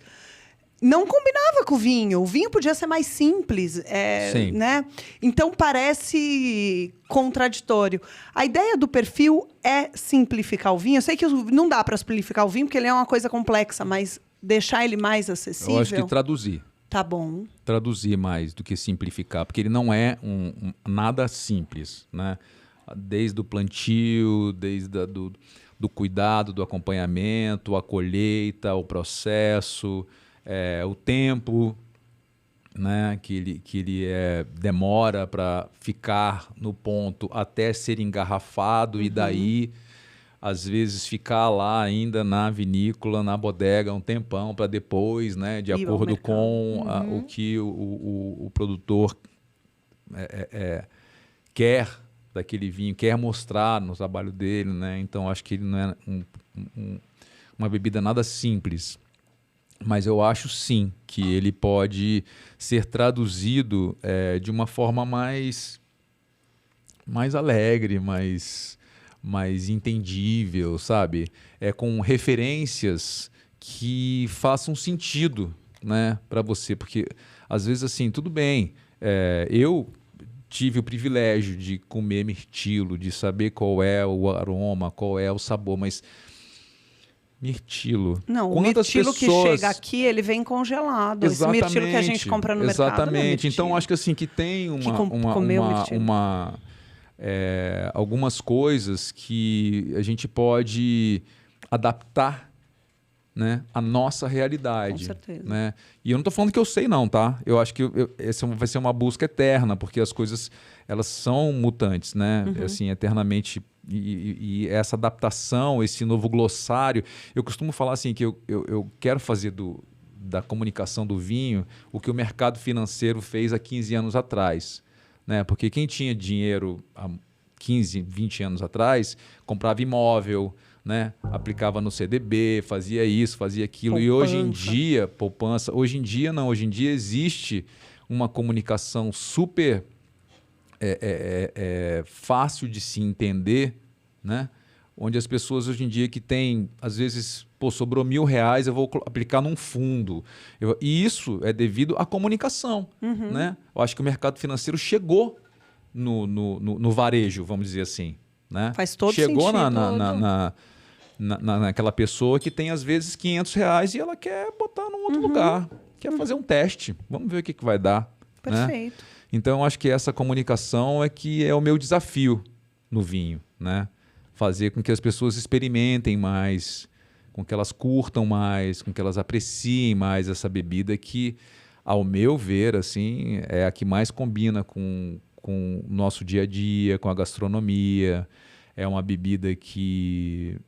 não combinava com o vinho. O vinho podia ser mais simples, né? Então parece contraditório. A ideia do perfil é simplificar o vinho. Eu sei que não dá para simplificar o vinho porque ele é uma coisa complexa, mas deixar ele mais acessível. Eu acho que traduzir. Tá bom. Traduzir mais do que simplificar, porque ele não é nada simples, né? Desde o plantio, desde do cuidado, do acompanhamento, a colheita, o processo, o tempo, né? que ele demora para ficar no ponto até ser engarrafado e daí às vezes ficar lá ainda na vinícola, na bodega, um tempão para depois, né, de acordo com o que o produtor quer daquele vinho, quer mostrar no trabalho dele, né? Então acho que ele não é uma bebida nada simples, mas eu acho sim que ele pode ser traduzido de uma forma mais alegre, mais entendível, sabe? Com referências que façam sentido, né, para você. Porque, às vezes, assim, tudo bem, eu tive o privilégio de comer mirtilo, de saber qual é o aroma, qual é o sabor, mas mirtilo... Não, o mirtilo que chega aqui, ele vem congelado. Exatamente, esse mirtilo que a gente compra no mercado. Exatamente. Então, acho que assim, que tem algumas coisas que a gente pode adaptar, né, à nossa realidade. Com certeza. Né? E eu não estou falando que eu sei não, tá? Eu acho que essa vai ser uma busca eterna, porque as coisas elas são mutantes, né? Assim, eternamente. E essa adaptação, esse novo glossário... Eu costumo falar assim que eu quero fazer da comunicação do vinho o que o mercado financeiro fez há 15 anos atrás. Né? Porque quem tinha dinheiro há 15, 20 anos atrás, comprava imóvel, né? Aplicava no CDB, fazia isso, fazia aquilo. Poupança. E hoje em dia, poupança, hoje em dia existe uma comunicação super fácil de se entender, né? Onde as pessoas hoje em dia que têm, às vezes, sobrou R$1.000, eu vou aplicar num fundo. E isso é devido à comunicação. Né? Eu acho que o mercado financeiro chegou no varejo, vamos dizer assim. Né? Faz todo chegou sentido. Naquela pessoa que tem, às vezes, R$500 e ela quer botar num outro lugar. Quer fazer um teste. Vamos ver o que vai dar. Perfeito. Né? Então, eu acho que essa comunicação que é o meu desafio no vinho. Né? Fazer com que as pessoas experimentem mais, com que elas curtam mais, com que elas apreciem mais essa bebida que, ao meu ver, assim, é a que mais combina com o nosso dia a dia, com a gastronomia. É uma bebida que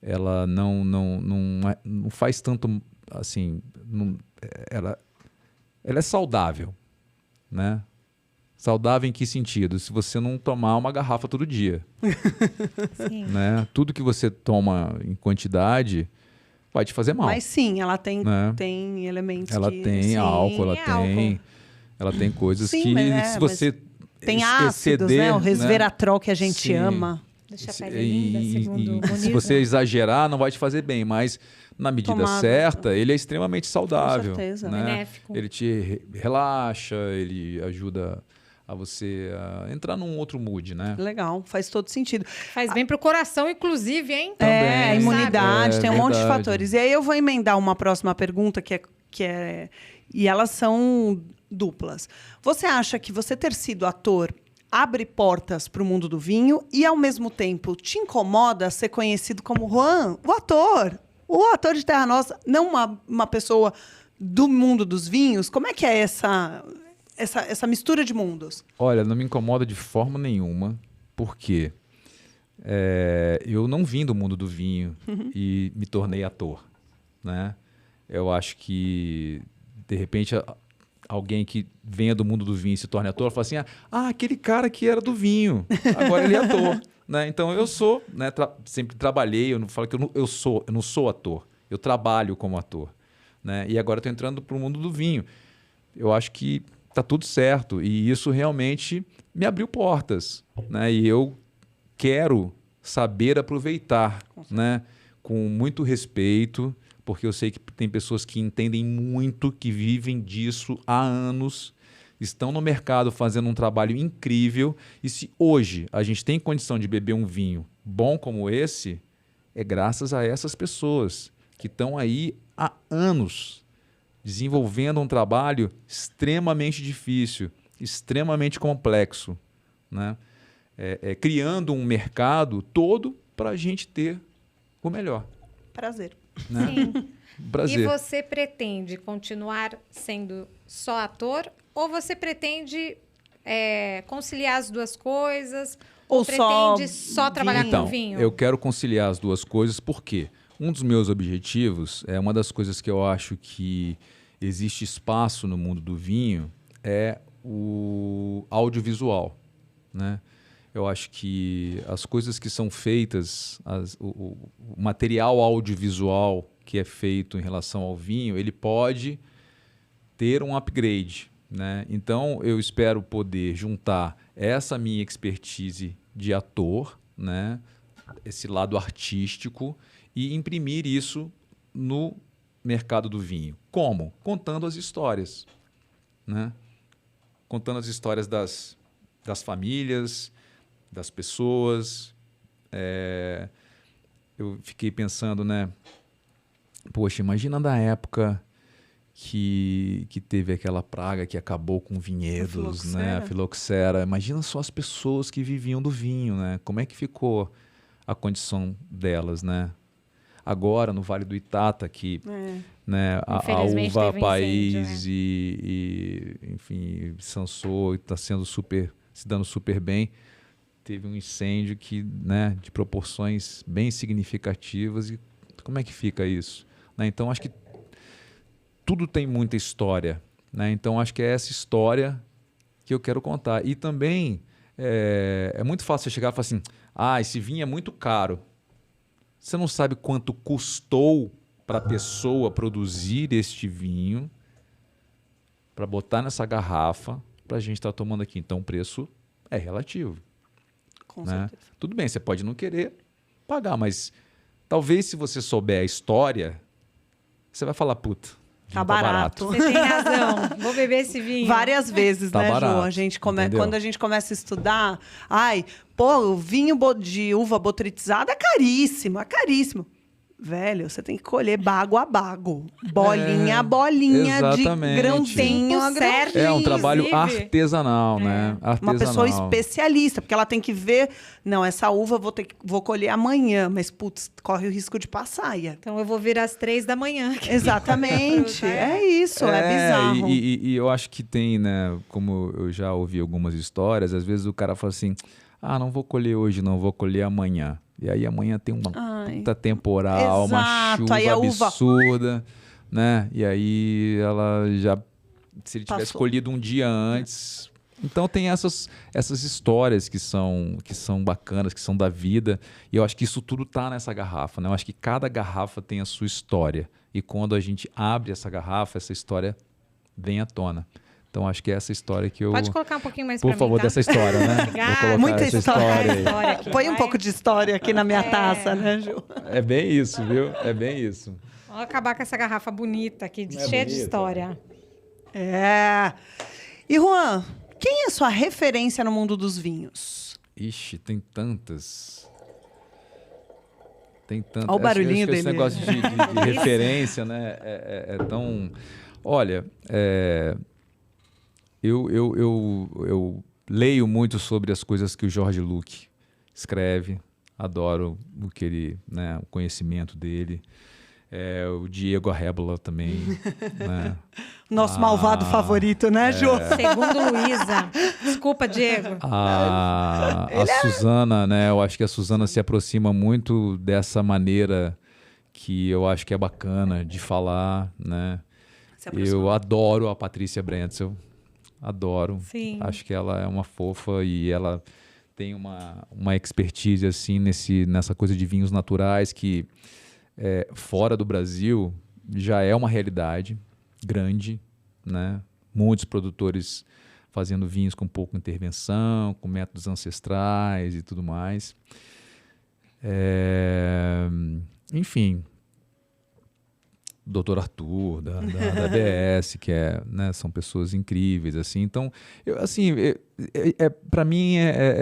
ela não faz tanto, assim, ela é saudável, né? Saudável em que sentido? Se você não tomar uma garrafa todo dia. Sim. Né? Tudo que você toma em quantidade vai te fazer mal. Mas sim, ela tem, né? tem elementos ela que... tem sim, álcool, álcool. Ela tem coisas sim, que mas se você tem ácidos, exceder, né? O resveratrol que a gente Sim. ama. Deixa a pele linda, segundo o se você exagerar, não vai te fazer bem, mas na medida certa, ele é extremamente saudável. Com certeza. Né? Benéfico. Ele te relaxa, ele ajuda a você entrar num outro mood, né? Legal, faz todo sentido. Faz bem pro coração, inclusive, hein? Também, a imunidade, tem um monte de verdade. fatores. E aí eu vou emendar uma próxima pergunta e elas são duplas. Você acha que você ter sido ator abre portas para o mundo do vinho e, ao mesmo tempo, te incomoda ser conhecido como Juan, o ator de Terra Nossa, não uma pessoa do mundo dos vinhos? Como é que é essa mistura de mundos? Olha, não me incomoda de forma nenhuma, porque eu não vim do mundo do vinho e me tornei ator, né? Eu acho que de repente, alguém que venha do mundo do vinho e se torne ator, fala assim, aquele cara que era do vinho, agora ele é ator. Né? Então, eu sou, né, sempre trabalhei, eu não falo que eu não sou ator, eu trabalho como ator. Né? E agora estou entrando para o mundo do vinho. Eu acho que está tudo certo e isso realmente me abriu portas. Né? E eu quero saber aproveitar, né? Com muito respeito, porque eu sei que tem pessoas que entendem muito, que vivem disso há anos, estão no mercado fazendo um trabalho incrível. E se hoje a gente tem condição de beber um vinho bom como esse, é graças a essas pessoas que estão aí há anos desenvolvendo um trabalho extremamente difícil, extremamente complexo, né? Criando um mercado todo para a gente ter o melhor. Prazer. Né? Sim. Prazer. E você pretende continuar sendo só ator ou você pretende conciliar as duas coisas? Ou pretende só trabalhar com vinho? Eu quero conciliar as duas coisas porque um dos meus objetivos, uma das coisas que eu acho que existe espaço no mundo do vinho é o audiovisual, né? Eu acho que as coisas que são feitas, o material audiovisual que é feito em relação ao vinho, ele pode ter um upgrade, né? Então, eu espero poder juntar essa minha expertise de ator, né? Esse lado artístico, e imprimir isso no mercado do vinho. Como? Contando as histórias, né? Contando as histórias das famílias, das pessoas. Eu fiquei pensando, né? Poxa, imagina da época que teve aquela praga que acabou com vinhedos, né? A filoxera. Imagina só as pessoas que viviam do vinho, né? Como é que ficou a condição delas, né? Agora, no Vale do Itata, que né, a uva país enfim, Sansô está se dando super bem. Teve um incêndio né, de proporções bem significativas. E como é que fica isso? Né? Então, acho que tudo tem muita história. Né? Então, acho que é essa história que eu quero contar. E também é muito fácil você chegar e falar assim, esse vinho é muito caro. Você não sabe quanto custou para a pessoa produzir este vinho, para botar nessa garrafa, para a gente estar tomando aqui. Então, o preço é relativo. Com certeza. Tudo bem, você pode não querer pagar, mas talvez se você souber a história, você vai falar, puta, tá barato. Você tem razão, vou beber esse vinho. Várias vezes, tá né, barato, Ju? Quando a gente começa a estudar, o vinho de uva botrytizada é caríssimo, é caríssimo. Velho, você tem que colher bago a bago, bolinha a bolinha, exatamente. De grãozinho a grãozinho. É um trabalho artesanal, né? Artesanal. Uma pessoa especialista, porque ela tem que ver, não, essa uva vou colher amanhã, mas, putz, corre o risco de passar. Então, eu vou vir às 3 da manhã. Exatamente, é isso, é bizarro. E eu acho que tem, né, como eu já ouvi algumas histórias, às vezes o cara fala assim, não vou colher hoje, não, vou colher amanhã. E aí amanhã tem uma puta temporal, uma chuva absurda, né? E aí ela já, se ele tivesse colhido um dia antes. Então tem essas histórias que são bacanas, que são da vida. E eu acho que isso tudo tá nessa garrafa, né? Eu acho que cada garrafa tem a sua história. E quando a gente abre essa garrafa, essa história vem à tona. Então, acho que é essa história que eu... Pode colocar um pouquinho mais para mim, por favor, tá? dessa história, né? Vou colocar muita essa história aí. Aqui, põe um pouco de história aqui na minha taça, né, Ju? É bem isso, viu? É bem isso. Vamos acabar com essa garrafa bonita aqui, cheia de história. E, Juan, quem é a sua referência no mundo dos vinhos? Ixi, tem tantas. Tem tantas. Olha o barulhinho dele. Esse negócio de referência, né? É tão... Olha, Eu leio muito sobre as coisas que o George Lucas escreve, adoro o conhecimento dele. O Diego Arrebola também. Né? Nosso malvado favorito, né, Ju? Segundo Luísa. Desculpa, Diego. A Suzana, né? Eu acho que a Suzana se aproxima muito dessa maneira que eu acho que é bacana de falar, né? Eu adoro a Patrícia Brentsel. Adoro. Sim. Acho que ela é uma fofa e ela tem uma expertise assim, nessa coisa de vinhos naturais que fora do Brasil já é uma realidade grande, né? Muitos produtores fazendo vinhos com pouca intervenção, com métodos ancestrais e tudo mais. Enfim, Dr. Arthur, da ABS, que né, são pessoas incríveis. Assim. Então, para mim,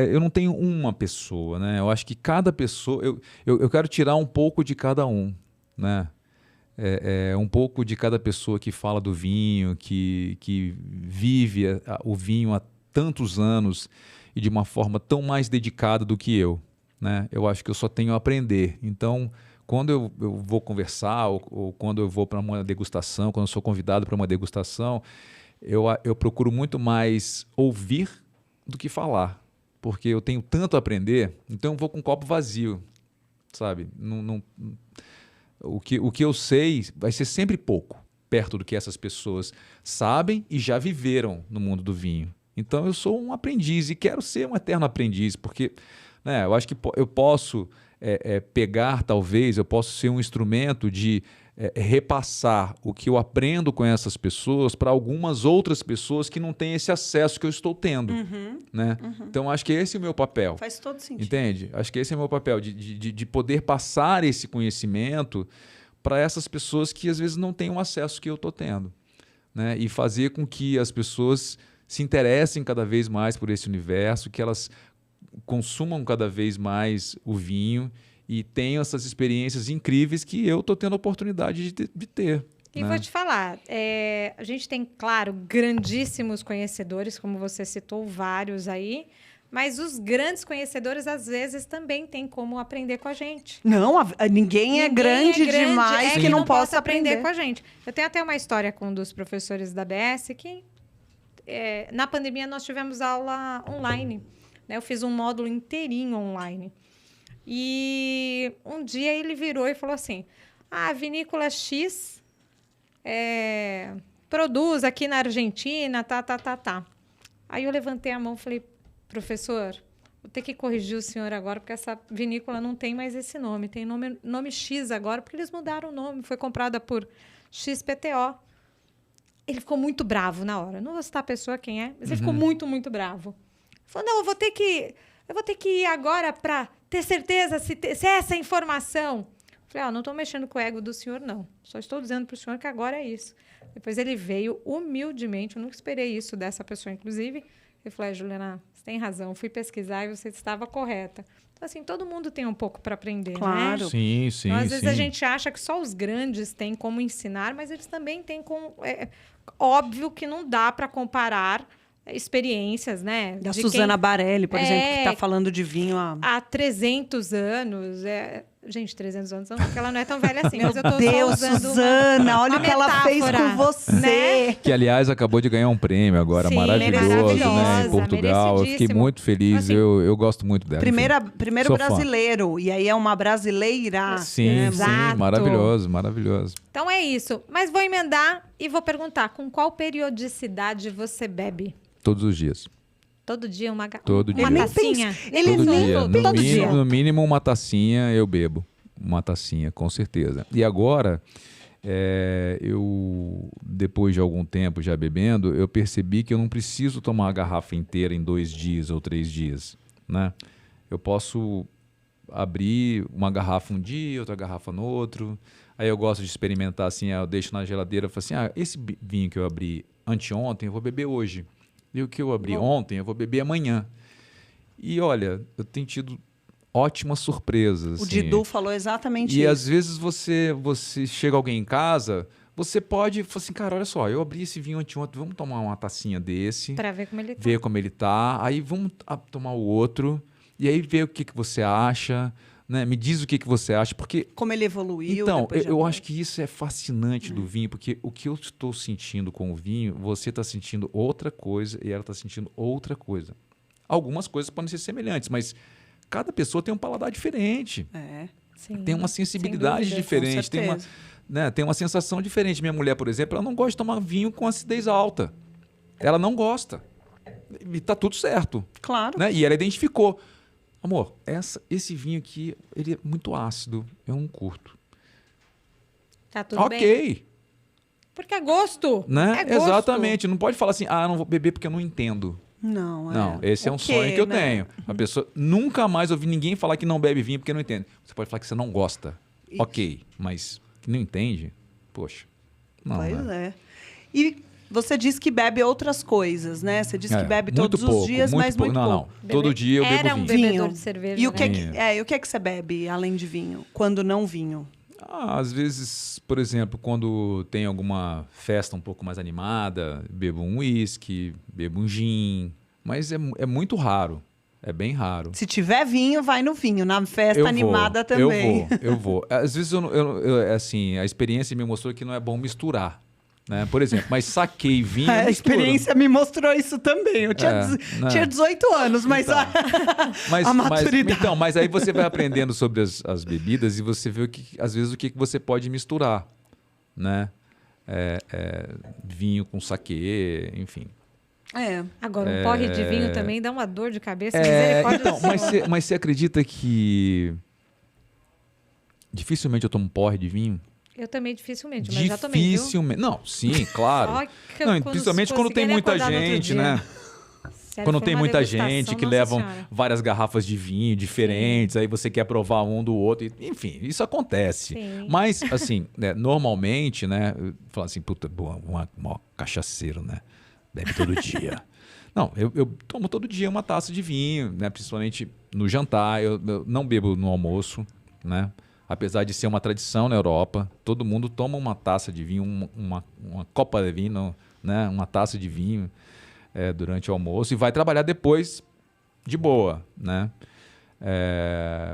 eu não tenho uma pessoa. Né? Eu acho que cada pessoa... Eu quero tirar um pouco de cada um. Né? Um pouco de cada pessoa que fala do vinho, que vive o vinho há tantos anos e de uma forma tão mais dedicada do que eu. Né? Eu acho que eu só tenho a aprender. Então, quando eu vou conversar ou quando eu vou para uma degustação, quando eu sou convidado para uma degustação, eu procuro muito mais ouvir do que falar, porque eu tenho tanto a aprender, então eu vou com um copo vazio, sabe? O que eu sei vai ser sempre pouco, perto do que essas pessoas sabem e já viveram no mundo do vinho. Então eu sou um aprendiz e quero ser um eterno aprendiz, porque né, eu acho que eu posso pegar, talvez, eu posso ser um instrumento de repassar o que eu aprendo com essas pessoas para algumas outras pessoas que não têm esse acesso que eu estou tendo. Né? Então, acho que esse é o meu papel. Faz todo sentido. Entende? Acho que esse é o meu papel, de poder passar esse conhecimento para essas pessoas que às vezes não têm o acesso que eu estou tendo. Né? E fazer com que as pessoas se interessem cada vez mais por esse universo, que elas consumam cada vez mais o vinho e tenham essas experiências incríveis que eu estou tendo a oportunidade de ter. E né? vou te falar, a gente tem, claro, grandíssimos conhecedores, como você citou, vários aí, mas os grandes conhecedores, às vezes, também têm como aprender com a gente. Não, ninguém é grande demais que não possa aprender com a gente. Eu tenho até uma história com um dos professores da ABS que, na pandemia, nós tivemos aula online. Né? Eu fiz um módulo inteirinho online. E um dia ele virou e falou assim, a vinícola X produz aqui na Argentina, tá. Aí eu levantei a mão e falei, professor, vou ter que corrigir o senhor agora, porque essa vinícola não tem mais esse nome. Tem nome X agora, porque eles mudaram o nome. Foi comprada por XPTO. Ele ficou muito bravo na hora. Não vou citar a pessoa quem é, mas ele ficou muito, muito bravo. Falou, não, eu vou ter que ir agora para ter certeza se é essa informação. Falei, não estou mexendo com o ego do senhor, não. Só estou dizendo para o senhor que agora é isso. Depois ele veio humildemente, eu nunca esperei isso dessa pessoa, inclusive. Ele falou, Juliana, você tem razão, fui pesquisar e você estava correta. Então, assim, todo mundo tem um pouco para aprender, claro. Né? Sim. Então, às vezes a gente acha que só os grandes têm como ensinar, mas eles também têm óbvio que não dá para comparar experiências, né? Da Suzana Barelli, por exemplo, que está falando de vinho há 300 anos. Gente, 300 anos, porque ela não é tão velha assim. Meu mas eu tô Deus, só usando Suzana, olha o que ela fez com você. Né? Que, aliás, acabou de ganhar um prêmio agora, Sim, maravilhoso, né? Em Portugal. Eu fiquei muito feliz, assim, eu gosto muito dela. Primeiro brasileiro, e aí é uma brasileira. Sim, maravilhoso. Então é isso. Mas vou emendar e vou perguntar, com qual periodicidade você bebe? Todos os dias. Todo dia uma Todo dia. tacinha? Todo dia. No mínimo uma tacinha eu bebo. Uma tacinha, com certeza. E agora, eu, depois de algum tempo já bebendo, eu percebi que eu não preciso tomar a garrafa inteira em 2 dias ou 3 dias. Né? Eu posso abrir uma garrafa um dia, outra garrafa no outro. Aí eu gosto de experimentar assim, eu deixo na geladeira e falo assim, esse vinho que eu abri anteontem, eu vou beber hoje. E o que eu abri ontem, eu vou beber amanhã. E olha, eu tenho tido ótimas surpresas. O assim. Didu falou exatamente isso. E às vezes você chega alguém em casa, você pode falar assim, cara, olha só, eu abri esse vinho anteontem, vamos tomar uma tacinha desse. Para ver como ele tá. Ver como ele tá. Aí vamos tomar o outro. E aí ver o que você acha. Né? Me diz o que você acha, porque... Como ele evoluiu. Então, eu acho que isso é fascinante do vinho, porque o que eu estou sentindo com o vinho, você está sentindo outra coisa e ela está sentindo outra coisa. Algumas coisas podem ser semelhantes, mas cada pessoa tem um paladar diferente. Sim, tem uma sensibilidade sem dúvida, diferente, tem uma sensação diferente. Minha mulher, por exemplo, ela não gosta de tomar vinho com acidez alta. Ela não gosta. E tá tudo certo. Claro. Né? E ela identificou. Amor, esse vinho aqui, ele é muito ácido. Eu não curto. Tá tudo bem. Ok. Porque é gosto. Né? É gosto. Exatamente. Não pode falar assim, eu não vou beber porque eu não entendo. Não, Esse é um sonho que eu tenho. A pessoa nunca mais ouvi ninguém falar que não bebe vinho porque não entende. Você pode falar que você não gosta. Ok, mas que não entende? Poxa. Não, pois é. E você disse que bebe outras coisas, né? Você disse que bebe muito todos os dias, mas muito pouco. Não. Todo dia eu bebo Era um vinho. bebedor de cerveja, E o que, né? e o que é que você bebe além de vinho? Quando não vinho? Às vezes, por exemplo, quando tem alguma festa um pouco mais animada, bebo um uísque, bebo um gin, mas é muito raro, é bem raro. Se tiver vinho, vai no vinho, na festa animada também. Eu vou. Às vezes, assim, a experiência me mostrou que não é bom misturar. Né? Por exemplo, mas saquê e vinho. A experiência me mostrou isso também. Eu tinha 18 anos, mas, então, a maturidade. Mas aí você vai aprendendo sobre as bebidas e você vê às vezes o que você pode misturar. Né? Vinho com saquê, enfim. Agora, um porre de vinho também dá uma dor de cabeça. Então, mas você acredita que dificilmente eu tomo porre de vinho? Eu também dificilmente, mas já tomei, viu? Dificilmente. Não, sim, claro. Não, principalmente quando tem muita gente, né? Sério, quando foi tem uma muita degustação, gente que Nossa levam Senhora. várias garrafas de vinho diferentes, aí você quer provar um do outro, enfim, isso acontece. Sim. Mas, assim, normalmente, né, fala assim, puta, um cachaceiro, né, bebe todo dia. Não, eu tomo todo dia uma taça de vinho, né, principalmente no jantar, eu não bebo no almoço, né, apesar de ser uma tradição na Europa, todo mundo toma uma taça de vinho, uma copa de vinho, né, uma taça de vinho, durante o almoço e vai trabalhar depois de boa, né?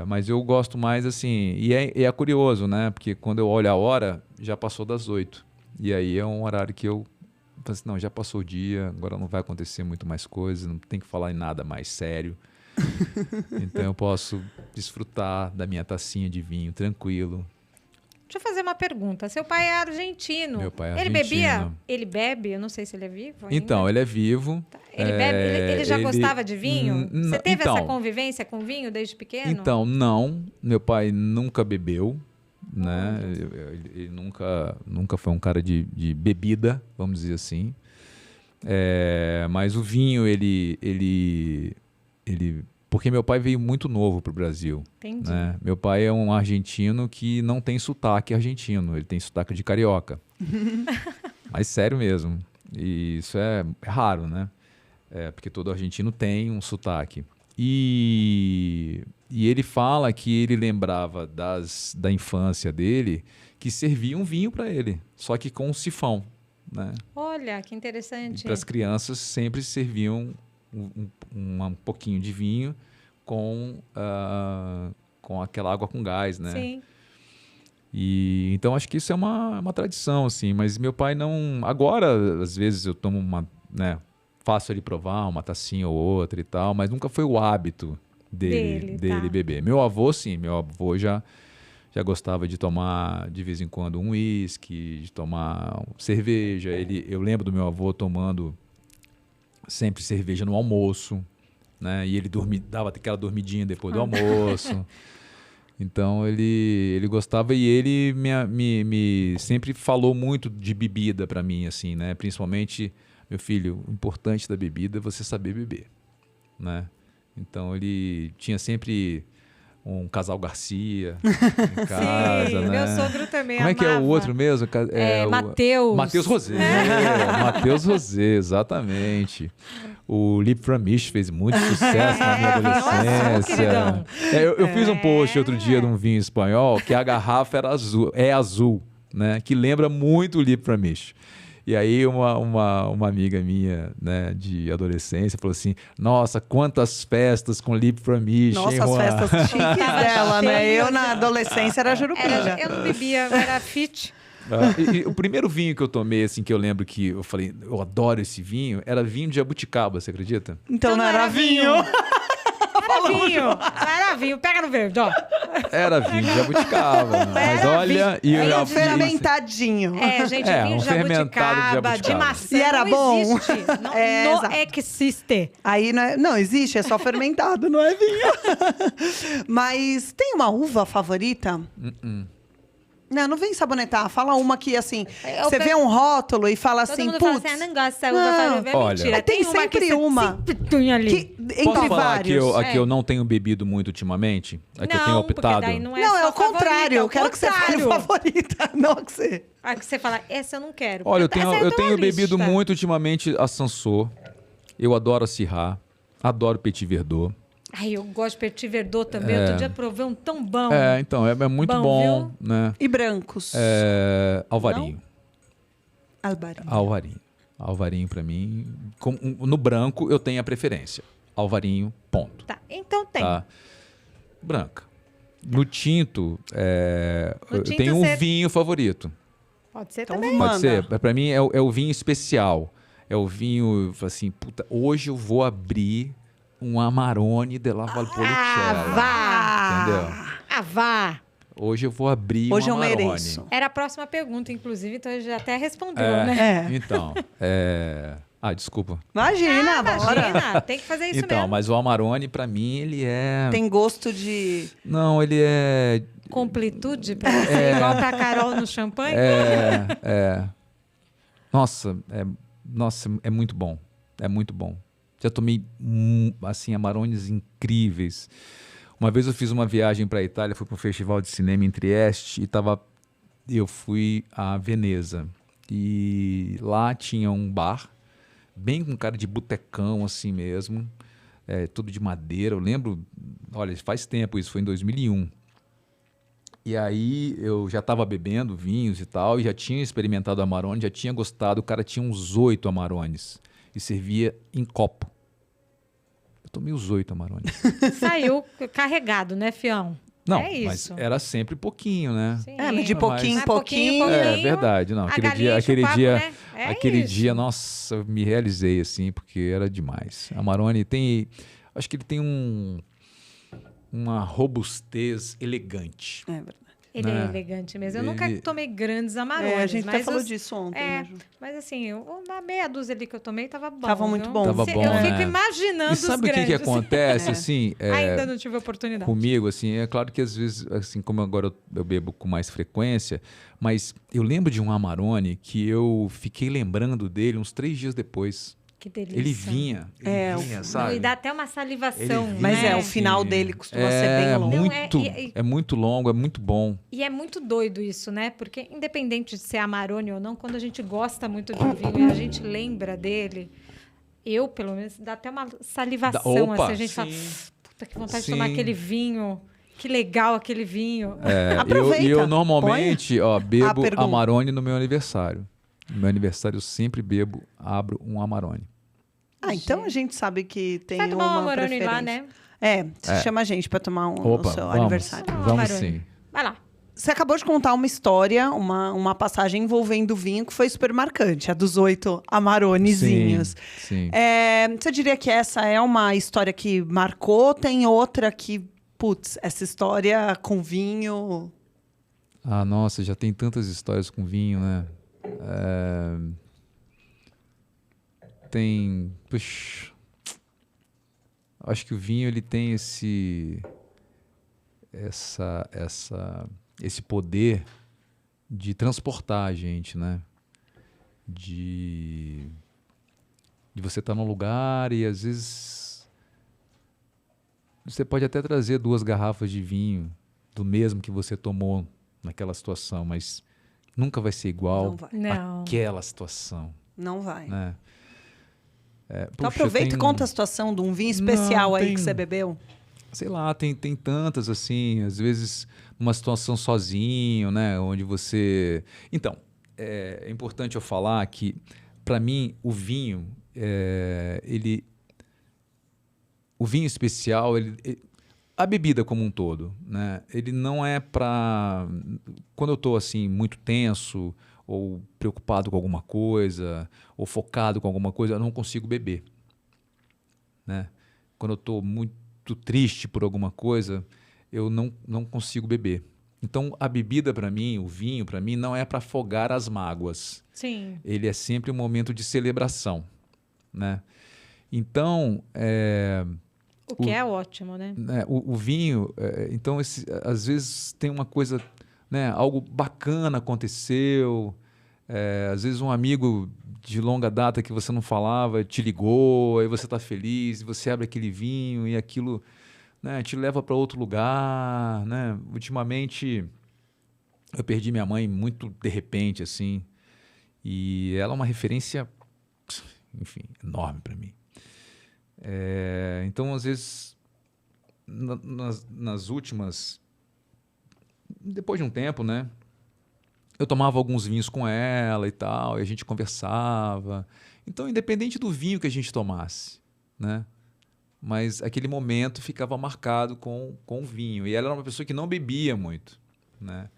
Mas eu gosto mais assim, e é curioso, né? Porque quando eu olho a hora, já passou das 8. E aí é um horário que eu falo assim, não, já passou o dia, agora não vai acontecer muito mais coisas, não tem que falar em nada mais sério. Então eu posso desfrutar da minha tacinha de vinho tranquilo. Deixa eu fazer uma pergunta. Seu pai é argentino. Meu pai é Ele argentino. bebia? Ele bebe? Eu não sei se ele é vivo ainda. Então, ele é vivo. Ele bebe? Ele já gostava de vinho? Você teve então, essa convivência com vinho desde pequeno? Então, não. Meu pai nunca bebeu, né? Ele nunca foi um cara de bebida, vamos dizer assim. Mas o vinho, ele porque meu pai veio muito novo para o Brasil. Entendi. Né? Meu pai é um argentino que não tem sotaque argentino, ele tem sotaque de carioca. Mas sério mesmo. E isso é raro, né? Porque todo argentino tem um sotaque. E ele fala que ele lembrava da infância dele que serviam vinho para ele, só que com um sifão. Né? Olha, que interessante. Para as crianças sempre serviam um pouquinho de vinho com aquela água com gás, né? Sim. E então acho que isso é uma tradição, assim. Mas meu pai não. Agora, às vezes eu tomo né? Faço ele provar uma tacinha ou outra e tal, mas nunca foi o hábito dele tá. beber. Meu avô, sim. Meu avô já gostava de tomar de vez em quando um uísque, de tomar cerveja. Eu lembro do meu avô tomando sempre cerveja no almoço, né? E ele dava aquela dormidinha depois do almoço. Então ele gostava e ele me sempre falou muito de bebida para mim, assim, né? Principalmente, meu filho, o importante da bebida é você saber beber, né? Então ele tinha sempre um casal Garcia em casa, Sim, né? meu sogro também Como é que é o outro mesmo? Matheus. Matheus Rosé. Matheus Rosé, exatamente. O Lip from Mish fez muito sucesso na minha adolescência. Eu fiz um post outro dia de um vinho espanhol que a garrafa era azul, né? Que lembra muito o Lip from Mish. E aí uma amiga minha, né, de adolescência falou assim, nossa, quantas festas com Lip from Mish. Nossa, as festas chiques dela, né? Eu na adolescência era jurupinga. Eu não bebia, era fit. E o primeiro vinho que eu tomei, assim, que eu lembro que eu falei, eu adoro esse vinho, era vinho de jabuticaba, você acredita? Então não era vinho. Era vinho, pega no verde, ó. Era vinho de jabuticaba. Mas olha... E Era fermentadinho. Gente, vinho um de fermentado de jabuticaba, de jabuticaba. maçã. E era não bom? Existe. Não, não exato. existe. Aí não existe, é só fermentado, não é vinho. Mas tem uma uva favorita? Não vem sabonetar. Fala uma que, assim, você vê um rótulo e fala Todo assim, mundo fala putz... assim, não gosto dessa uva favorita. Olha, Mentira. tem sempre uma. Sempre tem ali. que, Posso entre falar vários. que eu não tenho bebido muito ultimamente? É que eu tenho porque optado? daí não é Não, é só o contrário. favorita, é o Eu quero que você fale contrário. favorita, não que você... Ah, que você fala, essa eu não quero. Olha, Essa é eu tua tenho bebido lista. muito ultimamente a Sansô. Eu adoro a Syrah. Adoro Petit Verdot. Ai, eu gosto de Petit Verdot também. Outro dia provei um tão bom. Então, é muito Bom, bom, né? E brancos? Alvarinho. Alvarinho. Alvarinho pra mim. No branco eu tenho a preferência. Alvarinho, ponto. Tá, então tem. Tá? Branca. No tinto, No eu tinto tenho um você- vinho favorito. Pode ser Então também. Manda. Pode ser. Pra mim é o vinho especial. É o vinho, assim, puta, hoje eu vou abrir um Amarone della Valpolicella. Vá! Entendeu? Ah, vá! Hoje eu vou abrir Hoje um eu Amarone. mereço. Era a próxima pergunta, inclusive, então ele já até respondeu, É, né? Então, desculpa. Imagina, bora. Imagina, tem que fazer isso Então, mesmo. mas o Amarone, pra mim, ele é... Tem gosto de... Não, ele é... Completude pra você, igual pra Carol no champanhe? Nossa, é muito bom. É muito bom. Já tomei, assim, Amarones incríveis. Uma vez eu fiz uma viagem para a Itália, fui para um festival de cinema em Trieste e eu fui a Veneza. E lá tinha um bar, bem com cara de botecão assim mesmo, tudo de madeira. Eu lembro, olha, faz tempo isso, foi em 2001. E aí eu já estava bebendo vinhos e tal, e já tinha experimentado Amarone, já tinha gostado. O cara tinha uns 8 Amarones e servia em copo. Eu tomei os 8 Amarones. Saiu carregado, né, fião? Não, é mas isso. era sempre pouquinho, né? Sim. mas de pouquinho em Mas pouquinho... É verdade, não. a Aquele galinha dia, enche o aquele papo, dia, né? É aquele isso. dia, nossa, eu me realizei assim, porque era demais. Amarone tem, acho que ele tem uma robustez elegante. É verdade. Ele é né? elegante mesmo. Eu Ele- nunca tomei grandes Amarones. a gente até mas falou os- disso ontem. É, né, Ju? mas assim, uma meia dúzia ali que eu tomei tava bom. Tava muito viu? bom. Tava Se- bom, Eu né? fico imaginando E sabe os o que grandes. acontece, assim? Ainda não tive oportunidade. Comigo, assim, é claro que às vezes, assim, como agora eu bebo com mais frequência, mas eu lembro de um Amarone que eu fiquei lembrando dele uns 3 dias depois. Que delícia. Ele vinha, sabe? E dá até uma salivação. Ele vinha, Mas né? o final dele costuma ser É bem longo. Não, muito, é muito longo, é muito bom. E é muito doido isso, né? Porque independente de ser Amarone ou não, quando a gente gosta muito de um vinho e a gente lembra dele, eu, pelo menos, dá até uma salivação. Opa, assim, a gente fala, puta, que vontade de tomar Sim. aquele vinho. Que legal aquele vinho. Aproveita, eu normalmente bebo pergunta. Amarone no meu aniversário. No meu aniversário eu sempre abro um Amarone. Então a gente sabe que tem Vai tomar um uma Amarone preferência. lá, né? Você chama a gente para tomar um Opa, no seu vamos, aniversário. Vamos, vamos Amarone. sim. Vai lá. Você acabou de contar uma história, uma passagem envolvendo vinho que foi super marcante, a dos 8 Amaronezinhos. Sim. Você diria que essa é uma história que marcou? Tem outra que, putz, essa história com vinho... Ah, nossa, já tem tantas histórias com vinho, né? Tem... Puxa, acho que o vinho ele tem esse poder de transportar a gente, né? De você estar num lugar e às vezes você pode até trazer 2 garrafas de vinho do mesmo que você tomou naquela situação, mas nunca vai ser igual Não vai. Não. àquela situação, Não vai. né? Então aproveita e conta a situação de um vinho especial aí que você bebeu. Sei lá, tem tantas assim, às vezes numa situação sozinho, né, onde você... Então, é importante eu falar que, para mim, o vinho, o vinho especial, a bebida como um todo, né, ele não é para... Quando eu estou assim, muito tenso, ou preocupado com alguma coisa, ou focado com alguma coisa, eu não consigo beber, né? Quando eu estou muito muito triste por alguma coisa, eu não consigo beber. Então, a bebida para mim, o vinho para mim, não é para afogar as mágoas. Sim. Ele é sempre um momento de celebração, né? Então, O que é ótimo, né? o vinho, então, às vezes tem uma coisa, né? Algo bacana aconteceu, às vezes um amigo de longa data que você não falava te ligou, aí você está feliz, você abre aquele vinho e aquilo, né, te leva para outro lugar, né? Ultimamente, eu perdi minha mãe muito de repente, assim, e ela é uma referência, enfim, enorme para mim. Então, às vezes, nas últimas, depois de um tempo, né, eu tomava alguns vinhos com ela e tal, e a gente conversava. Então, independente do vinho que a gente tomasse, né, mas aquele momento ficava marcado com o vinho. E ela era uma pessoa que não bebia muito, né?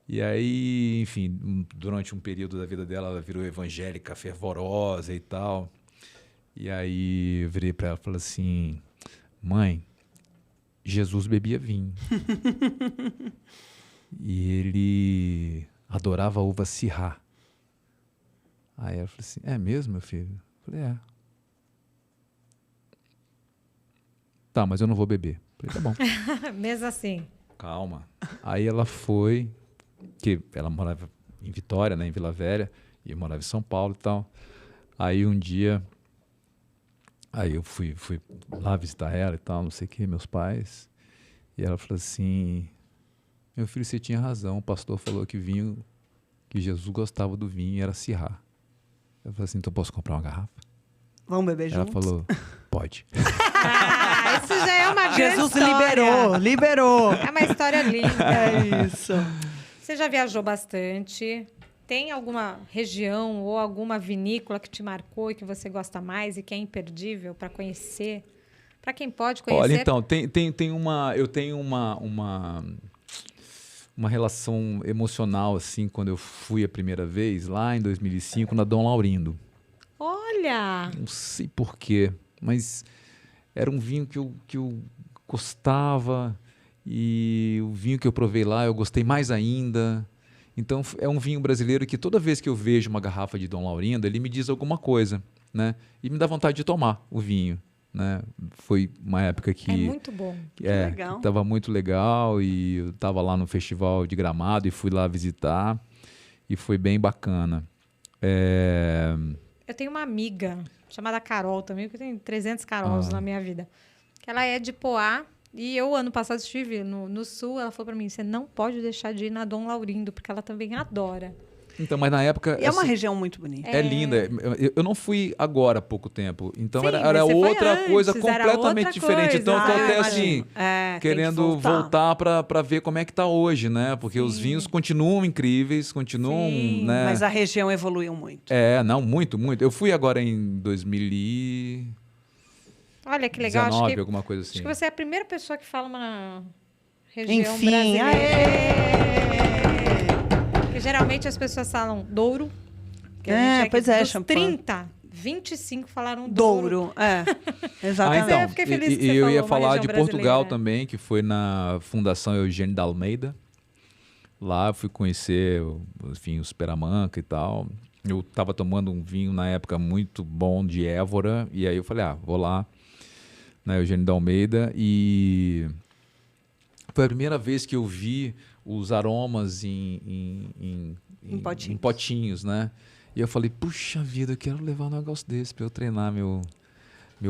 E aí, enfim, durante um período da vida dela, ela virou evangélica, fervorosa e tal. E aí eu virei para ela e falei assim, mãe, Jesus bebia vinho. E ele adorava uva Syrah. Aí ela falou assim, é mesmo, meu filho? Eu falei, Tá, mas eu não vou beber. Eu falei, tá bom. Mesmo assim. Calma. Aí ela foi, que ela morava em Vitória, né, em Vila Velha, e eu morava em São Paulo e tal. Aí um dia, aí eu fui lá visitar ela e tal, não sei o que, meus pais. E ela falou assim, meu filho, você tinha razão, o pastor falou que Jesus gostava do vinho e era Syrah. Eu falei assim, então posso comprar uma garrafa? Vamos beber juntos? Ela falou, pode. Isso já é uma grande Jesus história. liberou. É uma história linda. É isso. Você já viajou bastante. Tem alguma região ou alguma vinícola que te marcou e que você gosta mais e que é imperdível para conhecer? Para quem pode conhecer. Olha, então, eu tenho uma relação emocional, assim, quando eu fui a primeira vez, lá em 2005, na Dom Laurindo. Olha! Não sei porquê, mas era um vinho que eu gostava e o vinho que eu provei lá eu gostei mais ainda. Então, é um vinho brasileiro que toda vez que eu vejo uma garrafa de Dom Laurindo, ele me diz alguma coisa, né? E me dá vontade de tomar o vinho, né? Foi uma época que... É muito bom. Legal. Que tava muito legal e eu tava lá no Festival de Gramado e fui lá visitar e foi bem bacana. Eu tenho uma amiga chamada Carol também, porque tem 300 Carols na minha vida. Que ela é de Poá e eu, ano passado, estive no Sul. Ela falou pra mim, você não pode deixar de ir na Dom Laurindo, porque ela também adora. Então, mas na época... E é uma região muito bonita. É linda. Eu não fui agora há pouco tempo. Então Sim, era você foi outra antes, coisa era completamente outra diferente. coisa. Então eu tô até imagino. assim, querendo voltar para ver como é que tá hoje, né? Porque os vinhos continuam incríveis, continuam, Sim, né? Mas a região evoluiu muito. Não, muito, muito. Eu fui agora em 2019, Olha que legal. Acho que, alguma coisa assim. acho que você é a primeira pessoa que fala uma região Enfim, brasileira. Porque geralmente as pessoas falam Douro. Que a gente aqui, pois é, dos champanhe. 30, 25 falaram Douro. Douro, exatamente. eu fiquei feliz que você eu falou ia uma falar região de Portugal brasileira. também, que foi na Fundação Eugênio de Almeida. Lá eu fui conhecer, enfim, os Peramanca e tal. Eu estava tomando um vinho na época muito bom de Évora, e aí eu falei, vou lá na Eugênio de Almeida, e foi a primeira vez que eu vi os aromas em potinhos, né? E eu falei, puxa vida, eu quero levar um negócio desse para eu treinar meu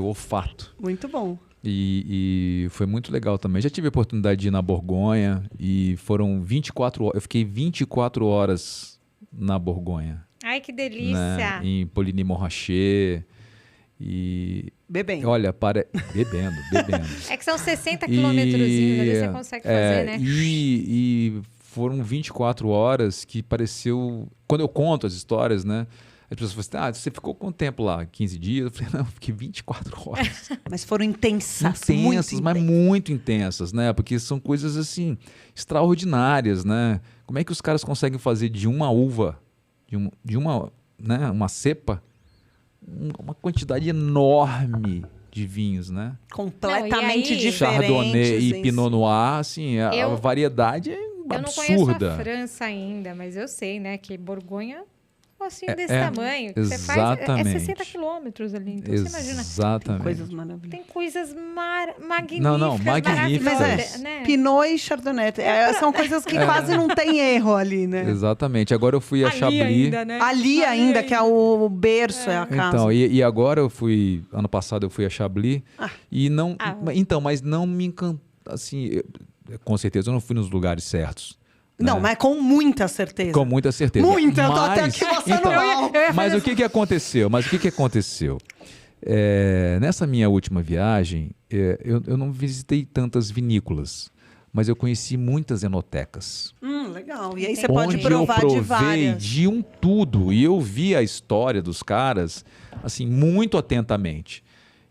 olfato. Muito bom. E foi muito legal também. Já tive a oportunidade de ir na Borgonha e foram 24 horas. Eu fiquei 24 horas na Borgonha. Ai, que delícia! Né? Em Poligny-Montrachet. E. Bebendo. Olha, bebendo. É que são 60 quilômetrozinhos ali, você consegue fazer, né? E foram 24 horas que pareceu. Quando eu conto as histórias, né? As pessoas falam assim, você ficou quanto tempo lá? 15 dias? Eu falei, não, eu fiquei 24 horas. Mas foram intensas. Mas muito intensas, né? Porque são coisas, assim, extraordinárias, né? Como é que os caras conseguem fazer de uma uva, de uma cepa, uma quantidade enorme de vinhos, né? Completamente Não, e aí- diferentes. Chardonnay e em Pinot si. Noir, assim, a Eu- variedade é Eu não conheço absurda. a França ainda, mas eu sei, né, que Borgonha é um negocinho desse é, tamanho. Que você faz, é exatamente. 60 quilômetros ali. Então, você imagina. Exatamente. Coisas maravilhosas. Tem coisas magníficas. Não, magníficas. maravilhosas, né? Pinot e Chardonnay. São coisas que quase não tem erro ali, né? Exatamente. Agora eu fui a Ali Chablis. ainda, né? Ali ainda, que é o berço, é a casa. Então, e agora eu fui, ano passado eu fui a Chablis e não, Ah. então, mas não me encantou, assim, com certeza eu não fui nos lugares certos. Não, né? mas com muita certeza. Com muita certeza. Muita, eu tô até Mas- aqui passando então, mal. Mas o que aconteceu? Nessa minha última viagem, eu não visitei tantas vinícolas, mas eu conheci muitas enotecas. Legal. E aí você pode Onde provar eu de provei várias. de um tudo. E eu vi a história dos caras, assim, muito atentamente.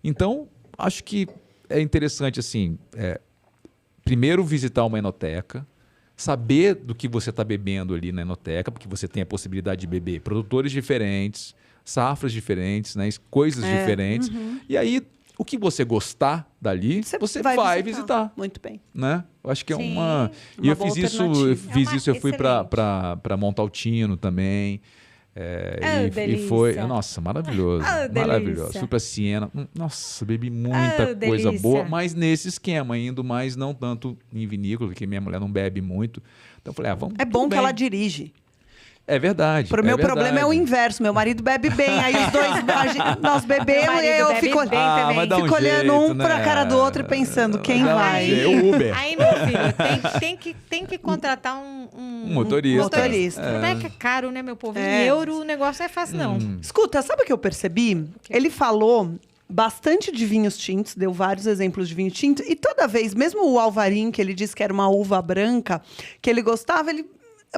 Então, acho que é interessante, assim, primeiro visitar uma enoteca, saber do que você está bebendo ali na enoteca, porque você tem a possibilidade de beber produtores diferentes, safras diferentes, né, coisas diferentes. E aí, o que você gostar dali, você vai visitar. Muito bem. Né? Eu acho que é Sim. uma. E Uma eu boa fiz isso, alternativa. eu fui para Montaltino também. E foi. delícia. Nossa, maravilhoso. delícia. Maravilhoso. Fui para Siena. Nossa, bebi muita coisa delícia. boa, mas nesse esquema, indo mais não tanto em vinícola, porque minha mulher não bebe muito. Então eu falei, vamos. É bom tudo que bem. ela dirige. É verdade. O meu verdade. problema é o inverso. Meu marido bebe bem. Aí os dois, nós Meu bebemos marido e eu bebe fico, bem também. mas dá fico olhando jeito, um pra né? cara do outro e pensando quem Dá um vai. jeito. O Uber. Aí, meu filho, tem que contratar um motorista. Motorista. Como é que é caro, né, meu povo? É. Em euro o negócio não é fácil, não. Escuta, sabe o que eu percebi? Ele falou bastante de vinhos tintos, deu vários exemplos de vinho tinto, e toda vez, mesmo o Alvarinho, que ele disse que era uma uva branca, que ele gostava, ele...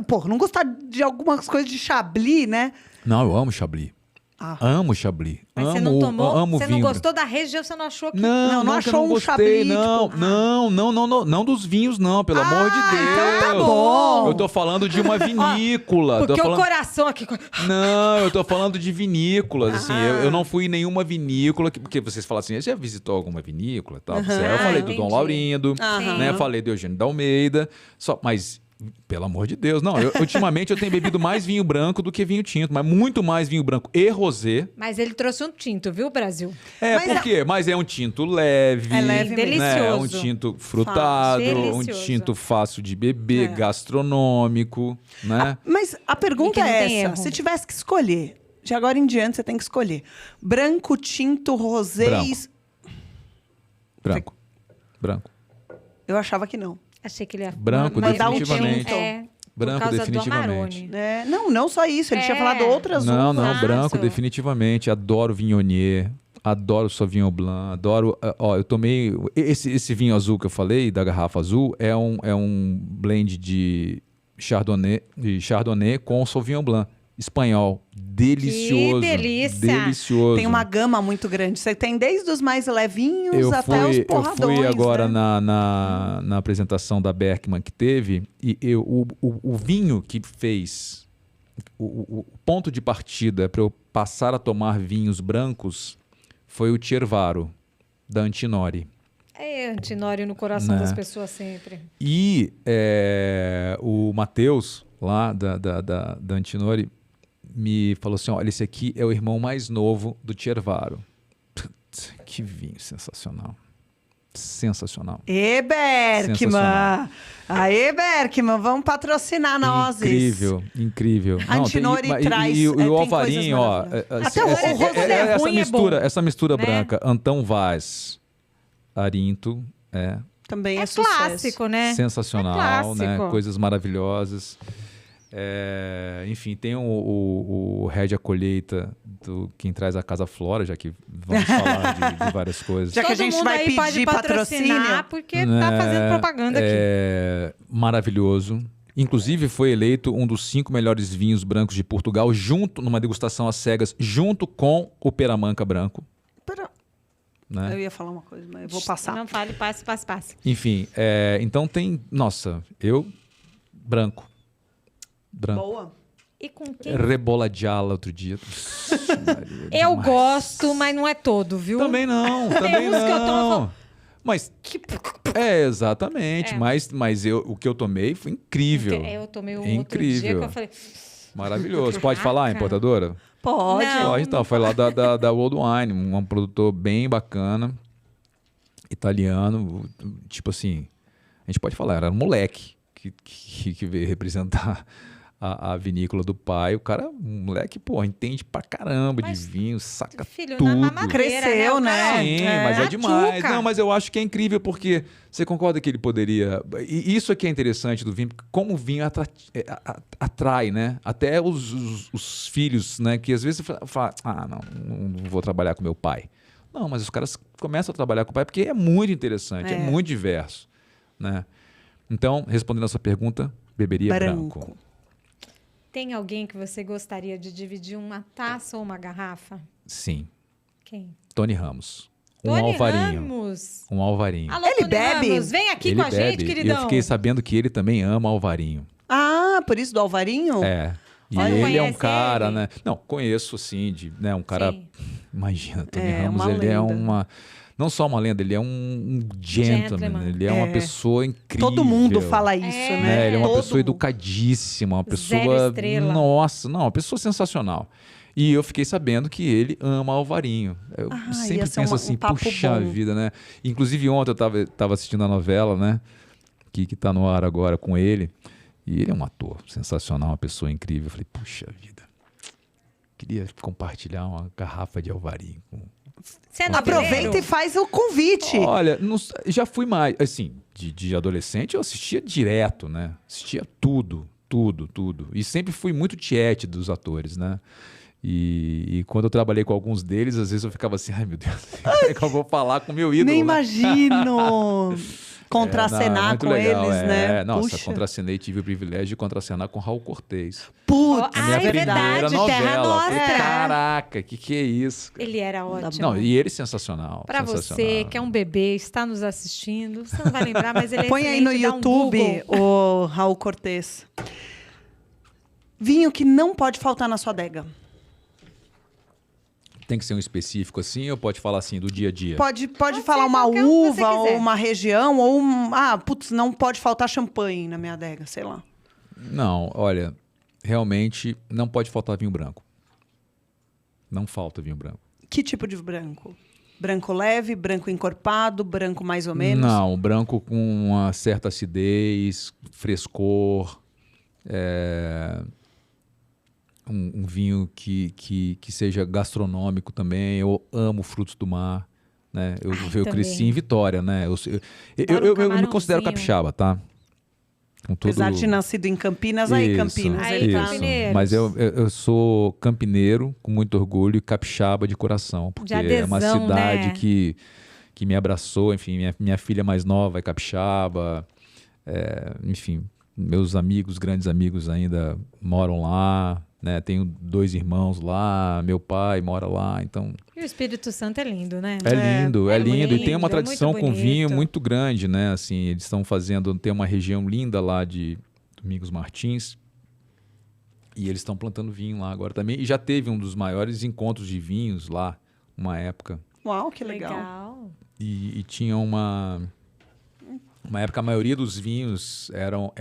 Pô, não gostar de algumas coisas de Chablis, né? Não, eu amo Chablis. Amo Chablis. Mas amo, você não tomou? amo Você não vinho. gostou da região? Você não achou que... Não Não, achou que eu não um gostei, Chablis, não, tipo- não dos vinhos, não, pelo amor de Deus. então tá bom. Eu tô falando de uma vinícola. Porque tô falando... o coração aqui... Não, eu tô falando de vinícolas, assim, eu não fui em nenhuma vinícola, porque vocês falam assim, você já visitou alguma vinícola? Tal? Eu falei do Dom entendi. Laurindo, Aham. né, falei do Eugênio da Almeida, mas... Pelo amor de Deus, não. Ultimamente eu tenho bebido mais vinho branco do que vinho tinto, mas muito mais vinho branco e rosé. Mas ele trouxe um tinto, viu, Brasil? Mas Por quê? Mas é um tinto leve. É leve mesmo. Né? É um Delicioso. tinto frutado, um Delicioso. tinto fácil de beber, gastronômico, né? Mas a pergunta E que não é tem essa. erro. Se tivesse que escolher, de agora em diante você tem que escolher. Branco, tinto, rosés... Branco. Branco. Eu achava que não. Achei que ele ia... Branco, Mandar um definitivamente. tinto. Branco, por causa definitivamente. do Amarone. É, não só isso. Ele tinha falado outras Não, uvas. branco, Exato. definitivamente. Adoro Viognier, adoro Sauvignon Blanc, adoro... eu tomei... Esse vinho azul que eu falei, da garrafa azul, é um blend de Chardonnay com Sauvignon Blanc. Espanhol. Delicioso. Que delícia. Delicioso. Tem uma gama muito grande. Você tem desde os mais levinhos até os Eu porradões. fui agora né? na apresentação da Berkman que teve, e o vinho que fez o ponto de partida para eu passar a tomar vinhos brancos foi o Tiervaro, da Antinori. É Antinório no coração Né? das pessoas sempre. E o Matheus, lá da Antinori, me falou assim, olha, esse aqui é o irmão mais novo do Tiervaro. Putz, que vinho sensacional. Sensacional. Ê, Berkman! Sensacional. Aê, Berkman, vamos patrocinar nós. Incrível. Antinori Não, traz- E o tem Alvarinho, ó. coisas maravilhosas. Até o rosé é ruim, é bom, essa mistura né? branca, Antão Vaz, Arinto, Também é, É sucesso. clássico, né? sensacional, É né? clássico. Coisas maravilhosas. Enfim, tem o Rédia Colheita, do Quem Traz a Casa Flora, já que vamos falar de várias coisas. Já que a Todo gente mundo vai aí pode pedir patrocinar, patrocínio. porque tá fazendo propaganda aqui. Maravilhoso. Inclusive foi eleito um dos 5 melhores vinhos brancos de Portugal, numa degustação às cegas, junto com o Peramanca branco. Pera, Né? eu ia falar uma coisa, mas eu vou passar. Não fale, passe. Enfim, então tem... Nossa, branco. Branco. Boa. E com quem? Rebola-Diala outro dia. Eu gosto, mas não é todo, viu? Também não, também uns que eu tomo, não. Mas, Que... exatamente. Mas o que eu tomei foi incrível. Eu tomei um É outro dia incrível. que eu falei... Maravilhoso. Pode Caraca. falar, importadora? Pode. Não. Pode, então. Foi lá da World Wine, um produtor bem bacana, italiano. Tipo assim, a gente pode falar, era um moleque que veio representar a vinícola do pai. O cara, um moleque, pô, entende pra caramba Mas, de vinho, saca Filho, tudo. na mamadeira, Cresceu, O cara, né? Sim, É. mas é Na demais. tchuca. Não, mas eu acho que é incrível porque você concorda que ele poderia... E isso aqui é interessante do vinho, porque como o vinho atrai, né? Até os filhos, né? Que às vezes você fala, não vou trabalhar com meu pai. Não, mas os caras começam a trabalhar com o pai porque é muito interessante, é muito diverso, né? Então, respondendo a sua pergunta, beberia branco. Tem alguém que você gostaria de dividir uma taça ou uma garrafa? Sim. Quem? Tony Ramos. Um Tony alvarinho. Ramos. Um alvarinho. Alô, Ele Tony bebe? Ramos, vem aqui Ele com a gente, bebe. queridão. Eu fiquei sabendo que ele também ama alvarinho. Ah, por isso do Alvarinho? É. E Olha, ele é um conhece cara, ele? né? Não, conheço assim, né? Um cara. Sim. Imagina, Tony É, Ramos, uma ele é lenda. uma. Não só uma lenda, ele é um gentleman. Gentleman. Ele é uma pessoa incrível. Todo mundo fala isso, É. né? Ele é uma Todo pessoa mundo. educadíssima, uma Zero pessoa. estrela. Nossa, não, uma pessoa sensacional. E eu fiquei sabendo que ele ama alvarinho. Eu Ah, sempre ia ser penso um assim, papo puxa bom. vida, né? Inclusive ontem eu tava assistindo a novela, né? Que tá no ar agora com ele. E ele é um ator sensacional, uma pessoa incrível. Eu falei, puxa vida. Queria compartilhar uma garrafa de alvarinho com... Você é Aproveita noveleiro? e faz o convite. Olha, já fui mais, assim, de adolescente eu assistia direto, né? Assistia tudo. E sempre fui muito tiete dos atores, né? E quando eu trabalhei com alguns deles, às vezes eu ficava assim, ai meu Deus, como é que eu vou falar com o meu ídolo? Nem né? imagino contracenar muito com legal, eles, né? Nossa, Puxa. contracenei, tive o privilégio de contracenar com Raul Cortez. Putz, Ah, Minha é primeira verdade, Terra novela. Nostra. Falei, caraca, que é isso? Ele era ótimo. Não, e ele sensacional. Pra sensacional. você que é um bebê, está nos assistindo, você não vai lembrar, mas ele é põe aí no excelente, dá um YouTube Google. o Raul Cortez. Vinho que não pode faltar na sua adega. Tem que ser um específico assim ou pode falar assim do dia a dia? Pode Pode falar ser uma qualquer um que você uva, ou quiser. uma região, ou um... Ah, putz, não pode faltar champanhe na minha adega, sei lá. Não, olha, realmente não pode faltar vinho branco. Não falta vinho branco. Que tipo de branco? Branco leve, branco encorpado, branco mais ou menos? Não, branco com uma certa acidez, frescor, um vinho que seja gastronômico também. Eu amo frutos do mar, né? Eu também. cresci em Vitória, né? Eu Adoro um me considero camarãozinho. capixaba, tá? Com tudo... Apesar de nascido em Campinas, aí Isso, Campinas. Aí, ele tá... Campineiros. Mas eu sou campineiro com muito orgulho e capixaba de coração, porque é uma adesão, cidade né? que me abraçou. Enfim, minha filha mais nova é capixaba. Enfim, meus amigos, grandes amigos ainda moram lá, né? Tenho 2 irmãos lá, meu pai mora lá, então E o Espírito Santo é lindo, né? é lindo. E tem uma lindo, tradição muito com vinho bonito. muito grande, né? Assim, eles estão fazendo, tem uma região linda lá de Domingos Martins e eles estão plantando vinho lá agora também. E já teve um dos maiores encontros de vinhos lá, uma época. Uau, que legal. Legal. E tinha uma época, a maioria dos vinhos eram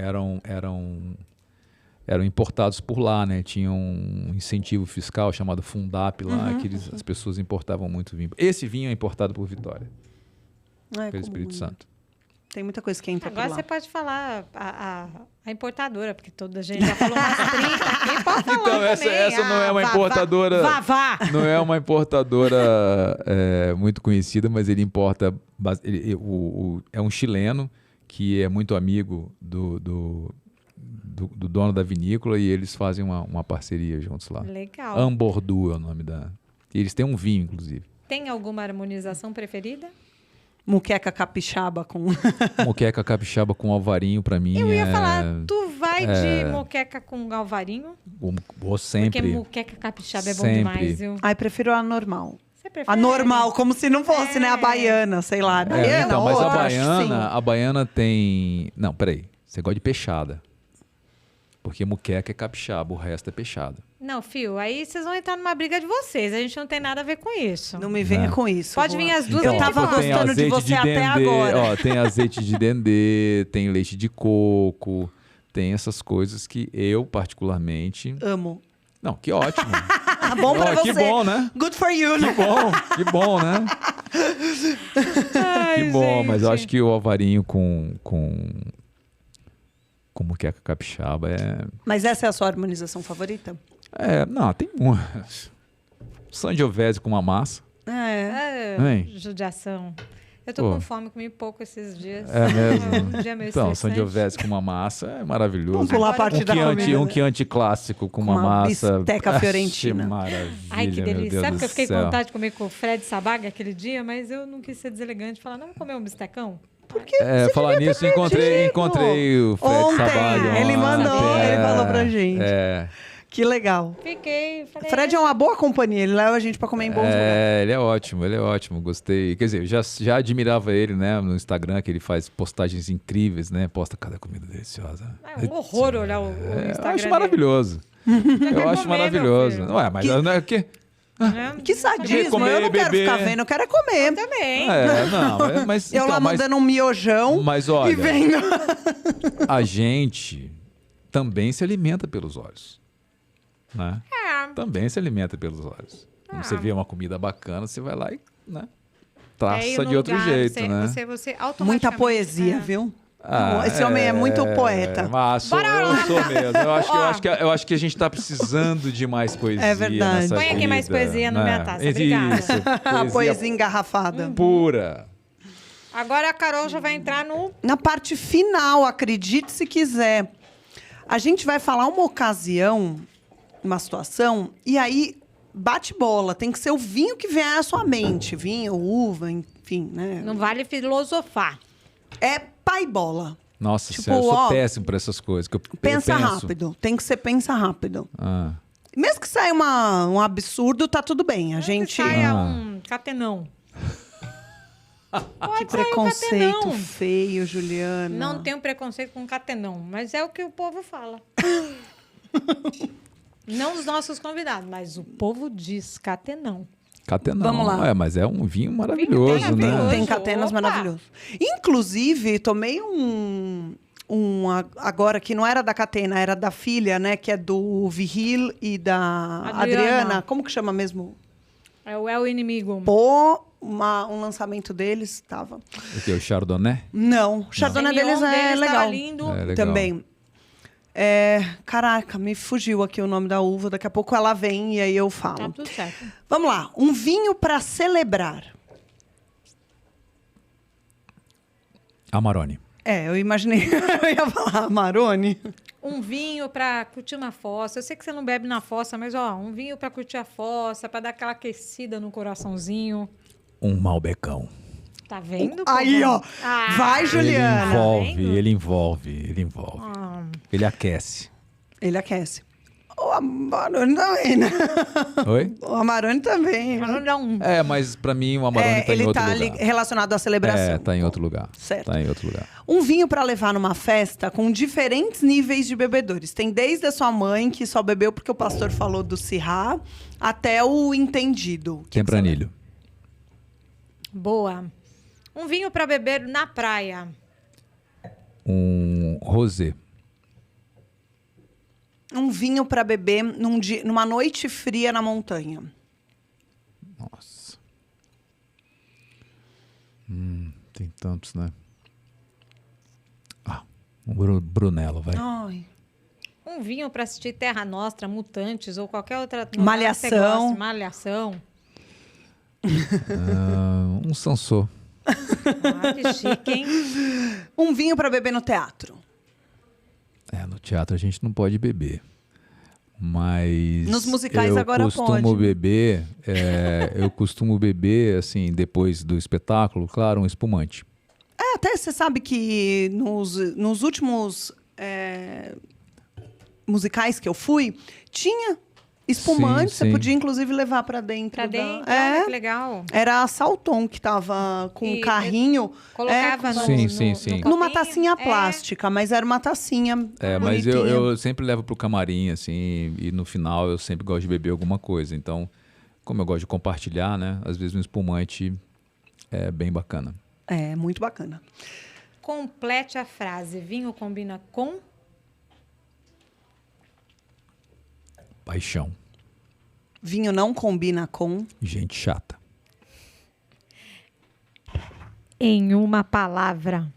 importados por lá, né? Tinha um incentivo fiscal chamado Fundap lá, que as pessoas importavam muito vinho. Esse vinho é importado por Vitória, É pelo comum, Espírito né? Santo. Tem muita coisa que entra Agora por você lá. pode falar a importadora, porque toda a gente já falou umas 30 aqui, pode falar Então, também. essa não é uma importadora... Vavá. Não é uma importadora muito conhecida, mas ele importa... é um chileno que é muito amigo do dono da vinícola e eles fazem uma parceria juntos lá. Legal. Ambordu é o nome da... E eles têm um vinho, inclusive. Tem alguma harmonização preferida? Muqueca capixaba com... Moqueca capixaba com alvarinho, pra mim, Eu ia falar, tu vai de moqueca com galvarinho? Vou sempre. Porque moqueca capixaba é bom Sempre. demais, viu? Ai, prefiro a normal. Você prefere? A normal, como se não fosse, né? A baiana, sei lá. Baiana, Então, mas outra, acho que sim. a baiana tem... Não, peraí. Você gosta de peixada. Porque muqueca é capixaba, o resto é peixado. Não, Fio, aí vocês vão entrar numa briga de vocês. A gente não tem nada a ver com isso. Não me venha com isso. Pode vir as duas. Eu tava tem gostando de azeite você até dendê, agora. Ó, tem azeite de dendê, tem leite de coco, tem essas coisas que eu, particularmente... Amo. Não, que ótimo. Bom pra você. Que bom, né? Good for you, né? Que bom, né? Ai, Que bom, mas eu gente. acho que o alvarinho com muqueca capixaba é... Mas essa é a sua harmonização favorita? Não, tem uma. Sangiovese com uma massa. Hein? Judiação. Eu tô Pô. com fome, comi pouco esses dias. É mesmo? Um dia meio Então, estressante. sangiovese com uma massa é maravilhoso. Vamos pular a Agora parte eu da tô- comida. Um quiante clássico com Com uma uma massa. bisteca fiorentina. Que maravilha. Ai, que meu delícia. Deus Sabe do que eu fiquei com céu. vontade de comer com o Fred Sabaga aquele dia, mas eu não quis ser deselegante e falar, não, vamos comer um bistecão? Porque Falar nisso, encontrei o Fred Ontem, Sabaga. ele mandou, ontem, ele falou pra gente. É, Que legal. Fiquei, falei... Fred é uma boa companhia, ele leva a gente pra comer em bons lugares. ele é ótimo, gostei. Quer dizer, eu já admirava ele, né, no Instagram, que ele faz postagens incríveis, né? Posta cada comida deliciosa. É um horror olhar o Eu Instagram acho dele. maravilhoso. Eu acho comer, maravilhoso. meu filho. Ué, mas não é o quê? Né? Que sadismo, Comer, eu não quero beber. ficar vendo, eu quero é comer. Também. Mas Eu então, lá mandando um miojão mas e olha, vendo. a gente também se alimenta pelos olhos, né? Também se alimenta pelos olhos. Quando você vê uma comida bacana, você vai lá e, né, traça de outro jeito, né? Você automaticamente... Muita poesia, viu? Ah, Esse homem é muito poeta. Mas eu sou mesmo. Eu acho que a gente tá precisando de mais poesia. É verdade. nessa Põe aqui mais vida, poesia na né? minha taça, obrigada. Isso, A poesia engarrafada. pura. Agora a Carol já vai entrar no... Na parte final, acredite se quiser, a gente vai falar uma ocasião, uma situação, e aí bate bola. Tem que ser o vinho que vier à sua mente. Vinho, uva, enfim, né? Não vale filosofar. É pai bola. Nossa Tipo, senhora, eu sou ó, péssimo pra essas coisas. Que eu Pensa penso. rápido. Tem que ser pensa rápido. Ah. Mesmo que saia um absurdo, tá tudo bem. A gente... Que saia um catenão. Que Pode sair um preconceito catenão. feio, Juliana. Não tenho preconceito com catenão, mas é o que o povo fala. Não os nossos convidados, mas o povo diz catenão. Catenão. Vamos lá. Mas é um vinho maravilhoso, Vinho né? maravilhoso. Tem catenas Opa! maravilhosos. Inclusive, tomei agora que não era da Catena, era da filha, né? Que é do Viril e da Adriana. Como que chama mesmo? É o inimigo. Pô, um lançamento deles, tava. O que? O Chardonnay? Não, o Chardonnay deles é tava legal. lindo. É legal. Também. Caraca, me fugiu aqui o nome da uva. Daqui a pouco ela vem e aí eu Tá falo. tudo certo. Vamos lá. Um vinho para celebrar. Amarone. Eu imaginei. Eu ia falar Amarone. Um vinho pra curtir uma fossa. Eu sei que você não bebe na fossa, mas ó, um vinho pra curtir a fossa, pra dar aquela aquecida no coraçãozinho. Um malbecão. Tá vendo? Aí, povo? ó. Vai, Juliana. Ele envolve. Ele aquece. Ele aquece. O Amarone também, né? Oi? O Amarone também. Mas não um. Mas pra mim o Amarone tá em ele outro tá lugar. relacionado à celebração. Tá em outro lugar. Certo. Tá em outro lugar. Um vinho para levar numa festa com diferentes níveis de bebedores. Tem desde a sua mãe, que só bebeu porque o pastor falou do Syrah, até o entendido. Tempranilho. Boa. Um vinho pra beber na praia. Um rosé. Um vinho para beber numa noite fria na montanha. Nossa. Tem tantos, né? Um Brunello, vai. Ai. Um vinho pra assistir Terra Nostra, Mutantes ou qualquer outra... Malhação. que você goste. Malhação. Um Sansô. Que chique, hein? Um vinho para beber no teatro. No teatro a gente não pode beber. Mas Nos musicais agora eu costumo pode. beber, eu costumo beber, assim, depois do espetáculo, claro, um espumante. Até você sabe que nos últimos musicais que eu fui, tinha espumante, Sim, você sim. podia inclusive levar pra dentro. Pra dentro, É, que legal. era a Salton que tava com um E carrinho. Colocava no, Sim, no, sim, no sim. Numa copinho. tacinha plástica, mas era uma tacinha Mas bonitinha. eu sempre levo pro camarim, assim, e no final eu sempre gosto de beber alguma coisa. Então, como eu gosto de compartilhar, né? Às vezes um espumante é bem bacana. É, muito bacana. Complete a frase. Vinho combina com... Paixão. Vinho não combina com... Gente chata. Em uma palavra.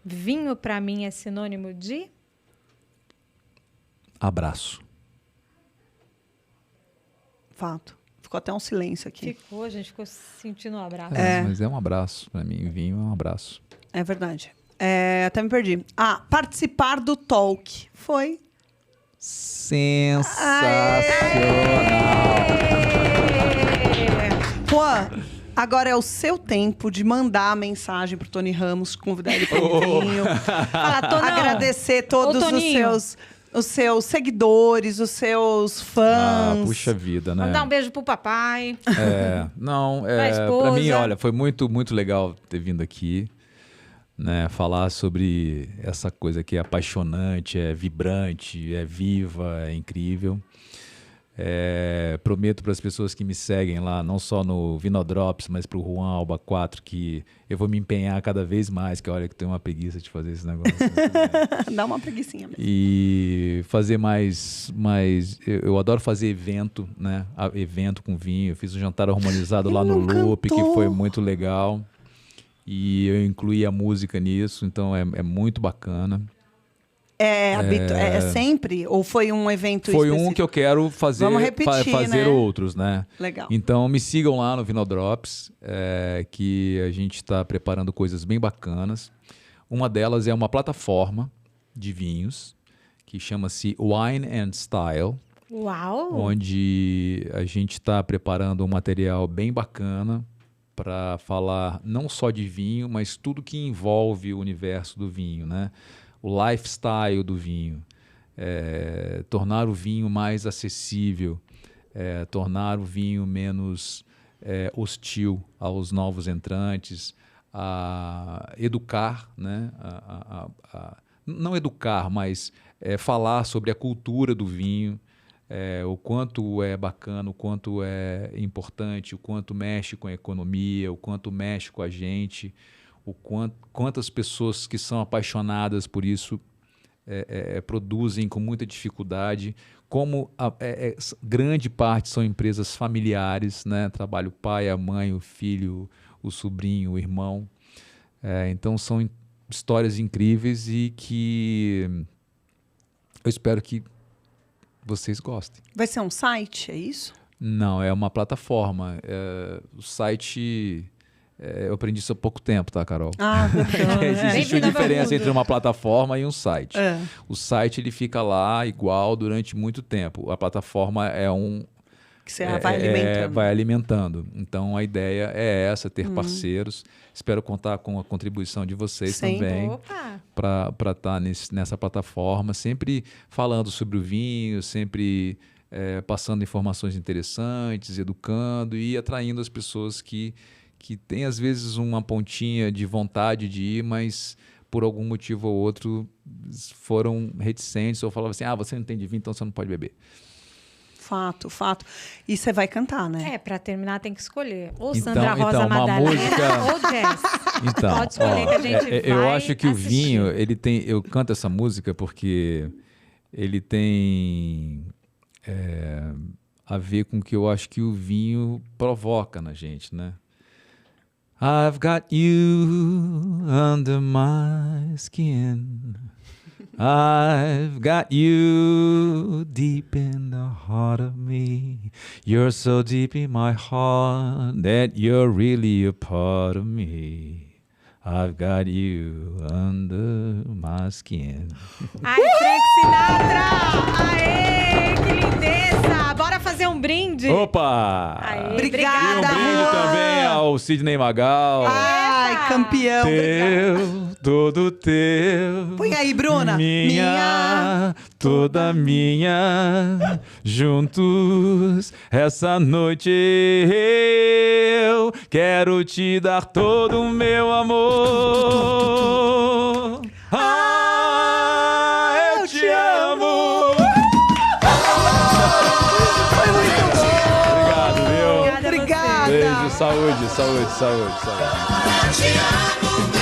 Vinho pra mim é sinônimo de... Abraço. Fato. Ficou até um silêncio aqui. Ficou, a gente ficou sentindo um abraço. Mas é um abraço. Pra mim, vinho é um abraço. É verdade. Até me perdi. Participar do talk. Foi. Sensacional. Juan, agora é o seu tempo de mandar a mensagem pro Tony Ramos, convidar ele para um vinho. Fala, Tonão. Agradecer todos Ô, Toninho. os seus seguidores, os seus fãs. Puxa vida, né? Mandar um beijo pro papai. Pra esposa. mim, olha, foi muito, muito legal ter vindo aqui, né? Falar sobre essa coisa que é apaixonante, é vibrante, é viva, é incrível. Prometo para as pessoas que me seguem lá, não só no Vinodrops, mas para o Juan Alba 4, que eu vou me empenhar cada vez mais, que olha que tenho uma preguiça de fazer esse negócio. Dá uma preguicinha mesmo. E fazer mais eu adoro fazer evento, né? Evento com vinho. Eu fiz um jantar harmonizado lá no Loop, que foi muito legal. E eu incluí a música nisso, então é muito bacana. É sempre? Ou foi um evento Foi específico? um que eu quero fazer, Vamos repetir, fazer né? outros, né? Legal. Então me sigam lá no Vinodrops, que a gente está preparando coisas bem bacanas. Uma delas é uma plataforma de vinhos que chama-se Wine and Style, Uau! onde a gente está preparando um material bem bacana para falar não só de vinho, mas tudo que envolve o universo do vinho, né? O lifestyle do vinho, tornar o vinho mais acessível, tornar o vinho menos hostil aos novos entrantes, a educar, né? Não educar, mas falar sobre a cultura do vinho, o quanto é bacana, o quanto é importante, o quanto mexe com a economia, o quanto mexe com a gente, quantas pessoas que são apaixonadas por isso produzem com muita dificuldade, como grande parte são empresas familiares, né? Trabalha o pai, a mãe, o filho, o sobrinho, o irmão. Então são histórias incríveis e que eu espero que vocês gostem. Vai ser um site, é isso? Não, é uma plataforma. O site... eu aprendi isso há pouco tempo, tá, Carol? Existe uma diferença entre uma plataforma e um site. O site ele fica lá igual durante muito tempo. A plataforma que você vai alimentando. Vai alimentando. Então a ideia é essa, ter parceiros. Espero contar com a contribuição de vocês também para estar nessa plataforma, sempre falando sobre o vinho, sempre passando informações interessantes, educando e atraindo as pessoas que tem às vezes uma pontinha de vontade de ir, mas por algum motivo ou outro foram reticentes ou falavam assim, você não entende vinho, então você não pode beber. Fato. E você vai cantar, né? Pra terminar tem que escolher. Ou Então, Sandra Rosa uma Madalena música- ou jazz. Então, Pode escolher que a gente vai eu acho que assistir. o vinho, eu canto essa música porque ele tem a ver com o que eu acho que o vinho provoca na gente, né? I've got you under my skin. I've got you deep in the heart of me. You're so deep in my heart that you're really a part of me. I've got you under my skin. Ai, Frank Sinatra! Aê, que lindeza! Bora fazer um brinde? Opa! Aê, Obrigada, E um brinde Juan! também ao Sidney Magal. Ai, campeão. Teu, todo teu. Põe aí, Bruna. Minha, toda minha. Juntos, essa noite eu quero te dar todo o meu amor. Eu te amo. Foi muito bom. Obrigado, viu? Obrigada. Beijo, saúde, saúde, saúde, saúde. Eu te amo.